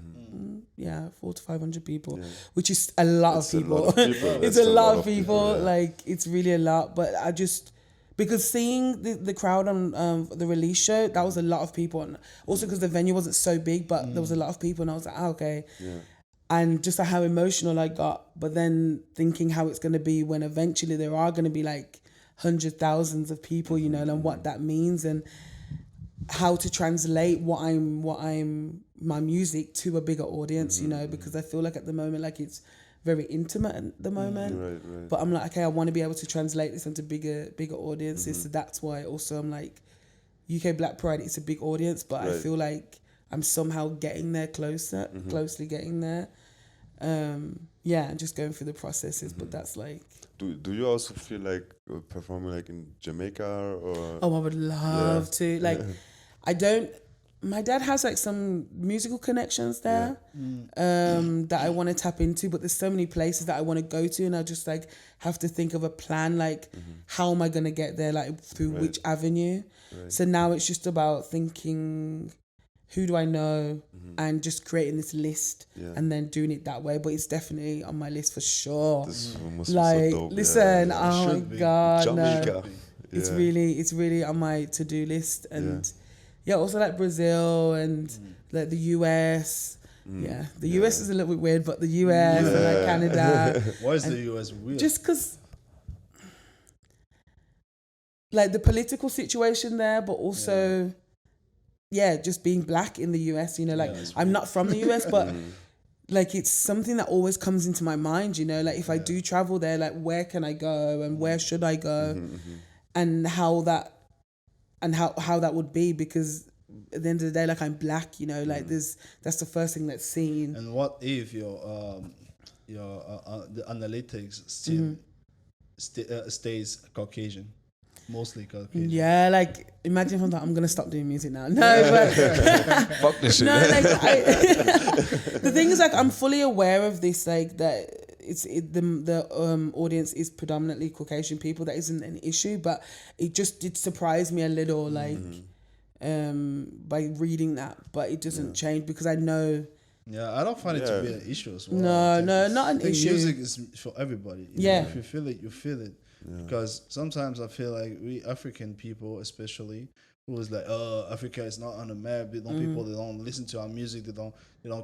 Yeah, 400 to 500 people, which is a lot of people. It's a lot of people. Like, it's really a lot. But I just, because seeing the crowd on the release show, that was a lot of people. And also because the venue wasn't so big, but there was a lot of people, and I was like, okay. Yeah. And just like how emotional I got. But then thinking how it's going to be when eventually there are going to be like hundreds, thousands of people, you know, and what that means, and how to translate my music to a bigger audience, you know, because I feel like at the moment, like, it's very intimate at the moment. Right. But I'm like, okay, I want to be able to translate this into bigger audiences. So that's why also I'm like, UK Black Pride, it's a big audience, but I feel like I'm somehow getting there closely getting there. And just going through the processes, but that's like... Do you also feel like performing like in Jamaica or... Oh, I would love to. Like, I don't... My dad has like some musical connections there that I want to tap into, but there's so many places that I want to go to, and I just like have to think of a plan, like how am I going to get there, like through which avenue. So now it's just about thinking, who do I know, and just creating this list and then doing it that way. But it's definitely on my list for sure. This must like, be so dope. listen, oh my God, Jamaica. no. It's really on my to-do list. And also like Brazil and like the US. The US is a little bit weird, but the US and like Canada. Why is the US weird? Just because like the political situation there, but also just being black in the US, you know, like I'm not from the US, but like it's something that always comes into my mind, you know, like if I do travel there, like where can I go and where should I go, and how that would be, because at the end of the day, like I'm black, you know, like that's the first thing that's seen. And what if your the analytics still stays Caucasian? Mostly Caucasian. Yeah, like imagine if I'm like, I'm gonna stop doing music now. No, but fuck this shit. No, like the thing is, like, I'm fully aware of this, like that the audience is predominantly Caucasian people. That isn't an issue, but it just did surprise me a little, like by reading that. But it doesn't change, because I know. Yeah, I don't find it to be an issue as well. No, not an issue. Music is for everybody. You know, if you feel it, you feel it. Because sometimes I feel like we African people, especially, who is like, Africa is not on the map. People they don't listen to our music. They don't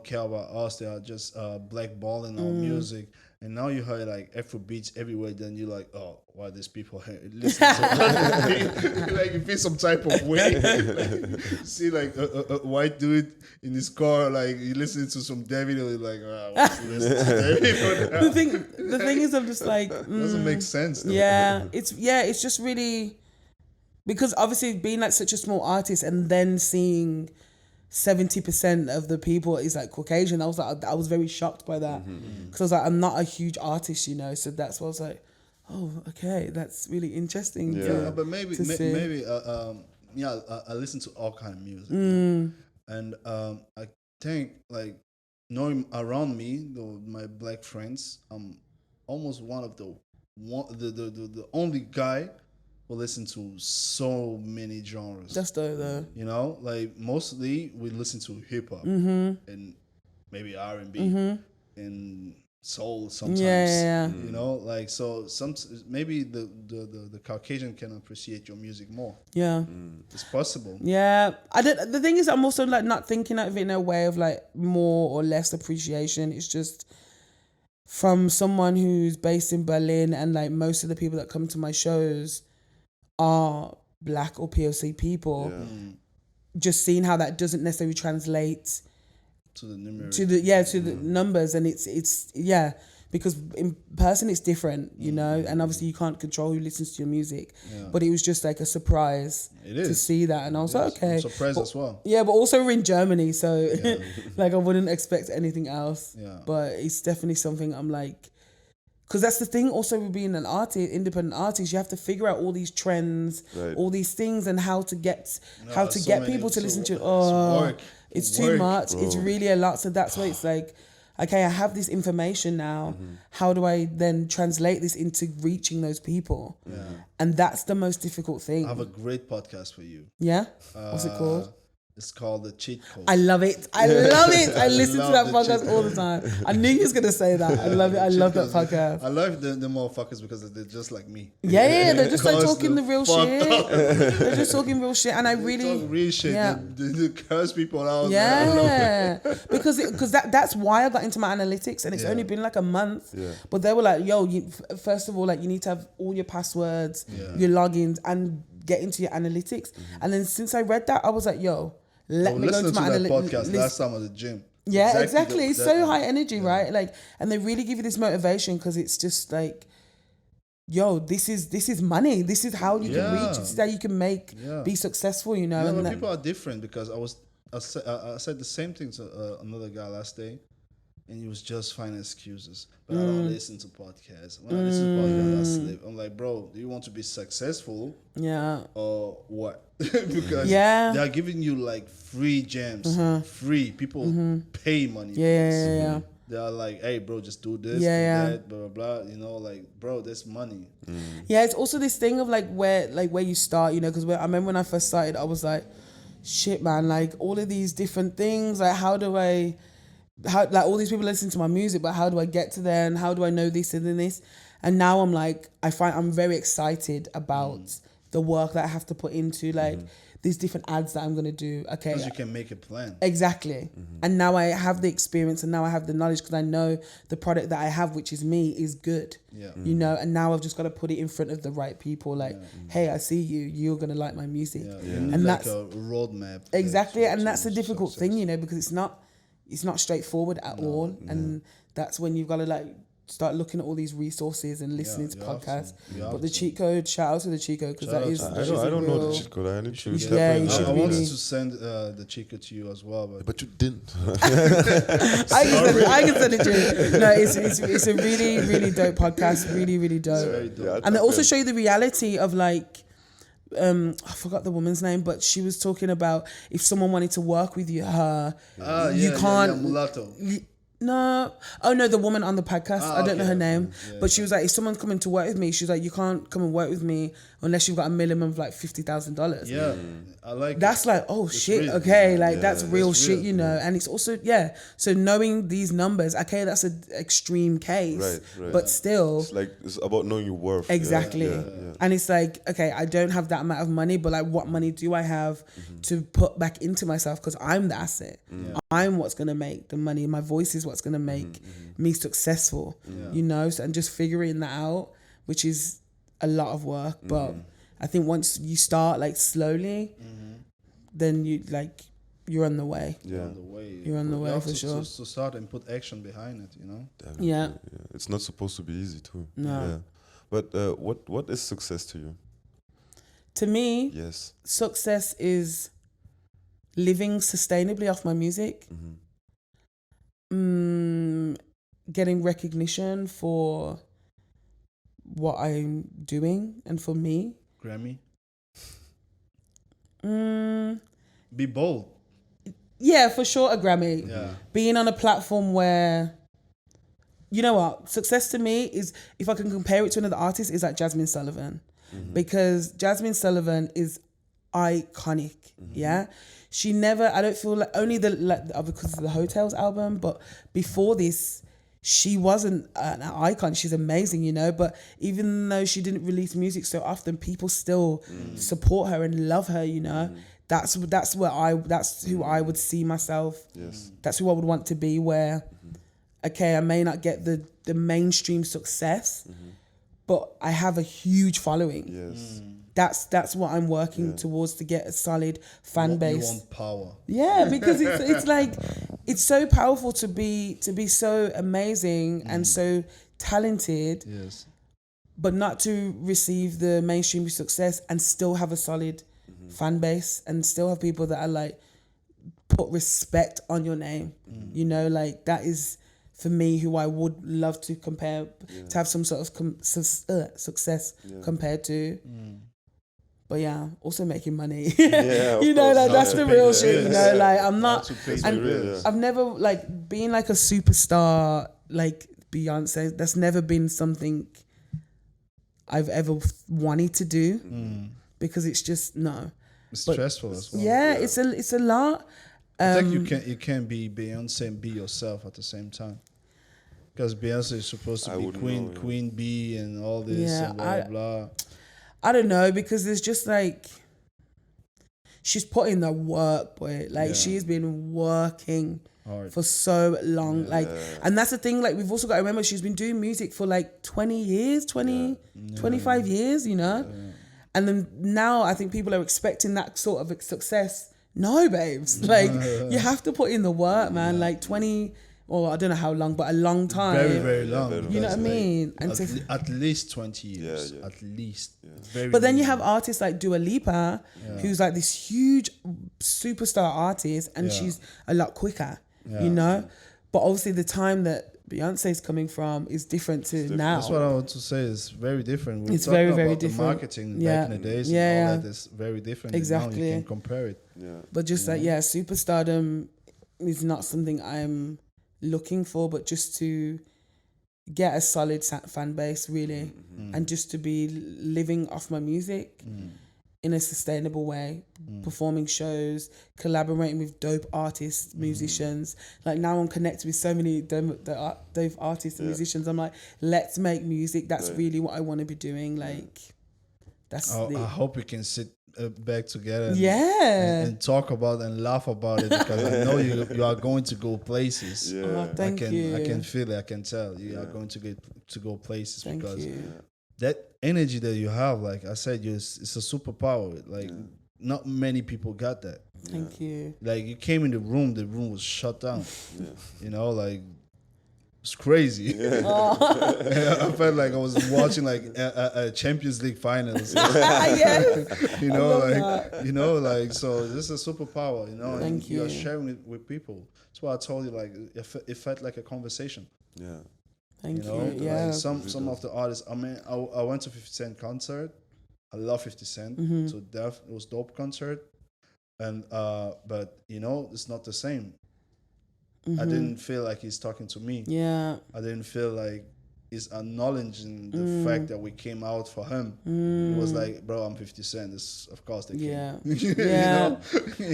care about us. They are just blackballing our music. And now you hear like Afro beats everywhere. Then you're like, oh, why these people listen to like you feel some type of way. Like, see like a white dude in his car, like you listen to some David, and you're like, what's listening to David? The thing is, I'm just like, doesn't make sense. Though. It's just really, because obviously being like such a small artist and then seeing 70% of the people is like Caucasian, I was very shocked by that, because I was like, I'm not a huge artist, you know, so that's why I was like, oh, okay, that's really interesting. But maybe I listen to all kind of music, and I think like knowing around me, my black friends, I'm almost one of the only guy who listen to so many genres. That's dope though. You know, like mostly we listen to hip hop and maybe R&B and soul sometimes. Yeah. You know, like so. Maybe the Caucasian can appreciate your music more. Yeah. It's possible. Yeah. The thing is, I'm also like not thinking of it in a way of like more or less appreciation. It's just from someone who's based in Berlin, and like most of the people that come to my shows are Black or POC people. Just seeing how that doesn't necessarily translate to the numeric. to the numbers, and it's because in person it's different, you know, and obviously you can't control who listens to your music, but it was just like a surprise to see that, and I was like, okay, I'm surprised as well. Yeah, but also we're in Germany, so like I wouldn't expect anything else. But it's definitely something I'm like, because that's the thing also with being an artist, independent artist, you have to figure out all these trends, all these things, and how to get people to listen to it. It's too much. Bro. It's really a lot. So that's why it's like, okay, I have this information now. How do I then translate this into reaching those people? And that's the most difficult thing. I have a great podcast for you. Yeah? What's it called? It's called The Cheat Code. I love it. I listen to that podcast all the time. I knew you was going to say that. I love it. I love that podcast. I love the motherfuckers because they're just like me. Yeah. They're just like talking the real shit. They're just talking real shit. And I really... talk real shit. Yeah. They curse people out. Yeah. because that's why I got into my analytics, and it's only been like a month. But they were like, yo, first of all, like you need to have all your passwords, your logins, and get into your analytics. And then since I read that, I was like, yo... Let me go to my podcast last time at the gym. Yeah, exactly. It's so high energy, right? Like, and they really give you this motivation because it's just like, yo, this is money. This is how you can reach. This is how you can be successful. You know. Yeah, but people are different because I said the same thing to another guy last day, and he was just finding excuses. But I don't listen to podcasts. When I listen to podcasts, I sleep. I'm like, bro, do you want to be successful? Yeah. Or what? Because they are giving you like free gems, free. People pay money. Yeah. They are like, hey, bro, just do this, do that, blah, blah, blah. You know, like, bro, that's money. Yeah, it's also this thing of like where you start, you know, because I remember when I first started, I was like, shit, man, like all of these different things, like how like all these people listen to my music, but how do I get to them? How do I know this and then this? And now I'm like, I'm very excited about the work that I have to put into like these different ads that I'm going to do. Okay. Because you can make a plan. Exactly. And now I have the experience and now I have the knowledge because I know the product that I have, which is me, is good. Yeah. You know, and now I've just got to put it in front of the right people. Like, hey, I see you. You're going to like my music. And like that's a roadmap. Exactly. And that's a difficult thing, you know, because it's not straightforward at all. And that's when you've got to like start looking at all these resources and listening to podcasts. But the cheat code, shout out to the cheat code because that is. I don't know the cheat code. I need to. I wanted to send the cheat code to you as well, but you didn't. I can send it to you. No, it's a really, really dope podcast. Really, really dope. Very dope. And they also show you the reality of like. I forgot the woman's name, but she was talking about if someone wanted to work with you can't. Mulatto. No. Oh, no, the woman on the podcast. I don't know her name. But she was like, if someone's coming to work with me, she's like, you can't come and work with me unless you've got a minimum of like $50,000. Yeah. I like that's it. Like, oh, it's shit. Real. Okay. Like, that's real shit, you know. And it's also, so knowing these numbers, okay, that's an extreme case. Right. But still. It's about knowing your worth. Exactly. And it's like, okay, I don't have that amount of money, but like, what money do I have to put back into myself? Because I'm the asset. I'm what's going to make the money. My voice is what's going to make me successful, you know? So, and just figuring that out, which is a lot of work. But I think once you start like slowly, then you're on the way. Yeah. You're on the way for sure. To start and put action behind it, you know? Definitely. Yeah. It's not supposed to be easy too. No. Yeah. But what is success to you? To me, yes, success is living sustainably off my music. Getting recognition for what I'm doing and for me. Grammy. Be bold. Yeah, for sure, a Grammy. Yeah. Being on a platform where, you know what, success to me is, if I can compare it to another artist, is like Jasmine Sullivan. Because Jasmine Sullivan is iconic. Yeah. She never, I don't feel like, only because of the Hotels album, but before this, she wasn't an icon. She's amazing, you know, but even though she didn't release music so often, people still support her and love her, you know. That's who I would see myself. Yes. That's who I would want to be, where okay, I may not get the mainstream success, but I have a huge following. Yes. That's what I'm working towards, to get a solid fan base. You want power. Yeah, because it's like, it's so powerful to be so amazing and so talented, Yes. but not to receive the mainstream success and still have a solid fan base and still have people that are like, put respect on your name. You know, like that is for me who I would love to compare, to have some sort of success compared to. But yeah, also making money. Yeah, you know, like that's the real shit. You know, like I'm not, and real, I've never like being like a superstar like Beyonce. That's never been something I've ever wanted to do because it's just no. It's stressful as well. Yeah, it's a lot. I think you can't be Beyonce and be yourself at the same time. Because Beyonce is supposed to be Queen Bee and all this and blah, blah. I don't know, because there's just like, she's put in the work, boy. Like she's been working hard for so long. Like, and that's the thing, like we've also got to remember she's been doing music for like 20 years, 25 years, you know? Yeah. And then now I think people are expecting that sort of success. No, babes. Like, you have to put in the work, man. Like 20, or I don't know how long, but a long time. Very, very long. You know what I mean? And at least 20 years. Yeah. At least. Very but then you have artists like Dua Lipa, who's like this huge superstar artist, and she's a lot quicker, you know? But obviously the time that Beyonce's coming from is different to now. That's what I want to say. It's very different. It's very, very different. The marketing back in the days and all that is very different. Exactly. Now you can compare it. Yeah. But just like, superstardom is not something I'm looking for, but just to get a solid fan base, really, and just to be living off my music in a sustainable way, performing shows, collaborating with dope artists, musicians. Like now I'm connected with so many dope artists and musicians. I'm like, let's make music. That's really what I want to be doing. Like, that's I hope we can sit back together and talk about and laugh about it, because I know you are going to go places. Thank you. I can feel it. I can tell you are going to go places. Because that energy that you have, like I said, it's a superpower. Like not many people got that. Thank you. Like you came in the room was shut down. You know, like it's crazy. I felt like I was watching like a Champions League finals. You know, like so this is a superpower. You know, Thank you are sharing it with people. That's why I told you, like it felt like a conversation. Yeah. Thank you. Know? Yeah. Like some of the artists. I mean, I went to 50 Cent concert. I love 50 Cent. So it was dope concert. And but you know, it's not the same. I didn't feel like he's talking to me. Yeah. I didn't feel like he's acknowledging the fact that we came out for him. It was like, bro, I'm 50 Cent. Of course they came. Yeah.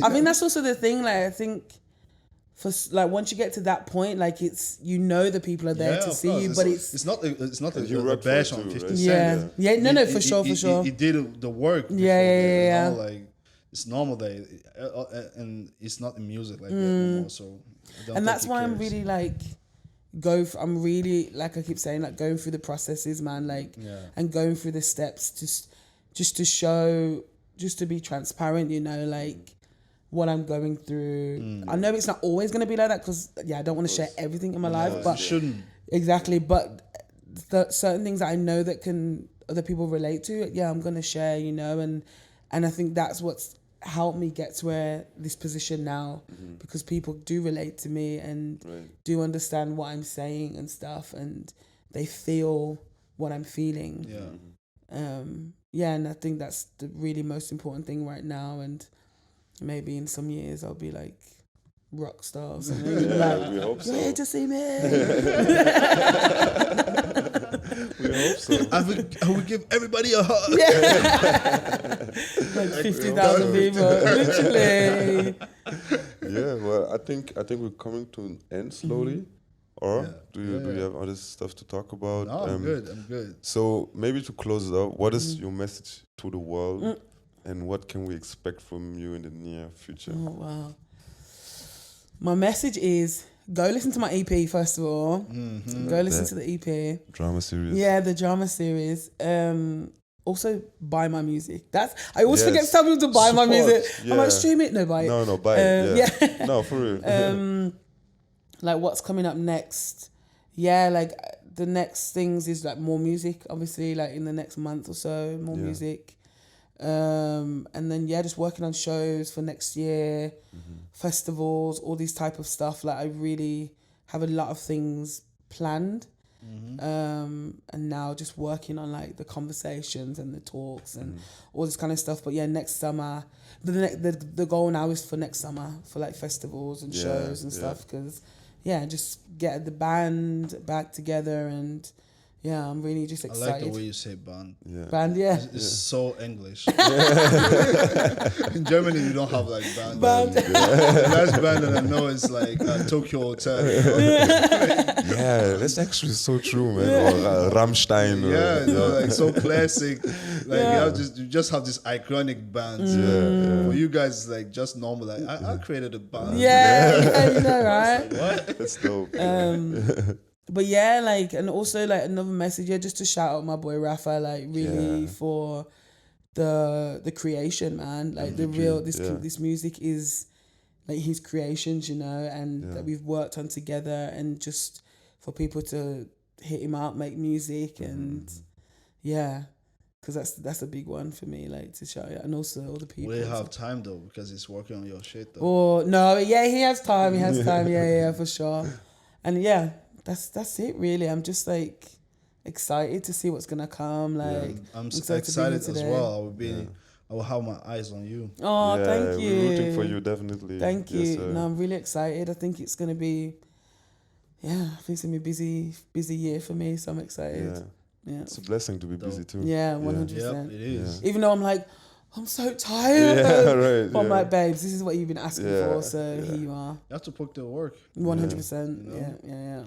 I mean, that's also the thing. Like, I think for like once you get to that point, like it's, you know, the people are there to see you, but it's not a bash on 50 Cent. Yeah. No, for sure. He did the work. Yeah. You know, like it's normal that, and it's not in music like that no more. So. And that's why I'm really like I'm really, like I keep saying, like going through the processes, man, like and going through the steps just to show, just to be transparent, you know, like what I'm going through. I know it's not always going to be like that, because I don't want to share everything in my life, but shouldn't. Exactly, but the certain things that I know that can other people relate to, I'm going to share, you know, and I think that's what's helped me get to where this position now, because people do relate to me and do understand what I'm saying and stuff, and they feel what I'm feeling. And I think that's the really most important thing right now. And maybe in some years I'll be like rock star or something. Like, we hope so. You're here to see me. We hope so. I would give everybody a hug. Like 50,000 people, literally. Yeah, well, I think we're coming to an end slowly Or do you have other stuff to talk about? No, I'm good. So maybe to close it out, what is your message to the world, and what can we expect from you in the near future? Oh, wow. My message is go listen to my EP first of all. Go listen to the EP. Drama series. Yeah, the drama series. Also buy my music. I always forget to tell people to buy my music. I'm like, stream it, no, buy it. No, buy it. Yeah. No, for real. Like what's coming up next? Yeah, like the next things is like more music, obviously, like in the next month or so, more music. And then just working on shows for next year, festivals, all these type of stuff. Like I really have a lot of things planned. And now just working on like the conversations and the talks and all this kind of stuff. But next summer, the goal now is for next summer for like festivals and shows and stuff, because just get the band back together, and I'm really just excited. I like the way you say band. Band, It's so English. In Germany, you don't have like band. The last band that I know is like Tokyo Hotel. That's actually so true, man. Or Rammstein. Like so classic. Like you just have this iconic bands. For you guys, it's like just normal. Like I created a band. You know, right? Like, what? That's dope. But and also like another message, just to shout out my boy Rafa, like really for the creation, man. Like the real this music is like his creations, you know, and that we've worked on together, and just for people to hit him up, make music, and because that's a big one for me, like to shout out, and also all the people. We have time though, because he's working on your shit though. Oh no, he has time. He has time. For sure. And that's it really. I'm just like excited to see what's gonna come. Like I'm excited as well. I will have my eyes on you. Oh, thank you. We're rooting for you, definitely. Thank you. No, I'm really excited. I think it's gonna be I think it's gonna be a busy year for me, so I'm excited. It's a blessing to be busy too. 100%. Yep, it is. Even though I'm like, I'm so tired. But I'm like, babes, this is what you've been asking for, so here you are. You have to put the work. 100%. Yeah.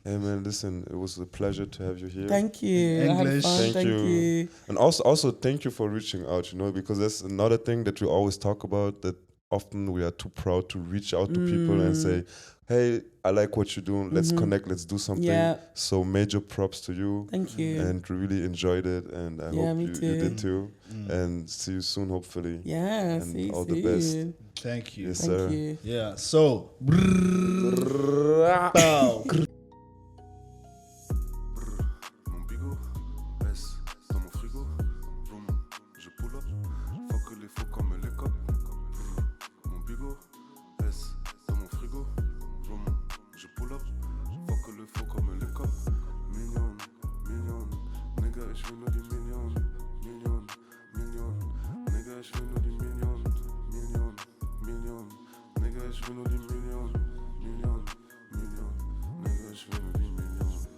Hey man, listen, it was a pleasure to have you here. Thank you. English. Thank you. And also thank you for reaching out, you know, because that's another thing that we always talk about, that often we are too proud to reach out to people and say, hey, I like what you're doing. Let's connect. Let's do something. Yeah. So major props to you. Thank you. And really enjoyed it. And I hope you did too. And see you soon, hopefully. Yeah, and see you all soon. the best. Thank you. Yes, Thank sir. you. Yeah, so. Mon bigot reste dans mon frigo. Vroom, je pull up. Fuck les faux comme les copes. Mon bigot reste dans mon frigo. Vroom, je pull up. Fuck les faux comme les copes. Million, nigga, ich will nur die Million. Nigga, ich will nur die Million. Nigga, ich will nur die Million.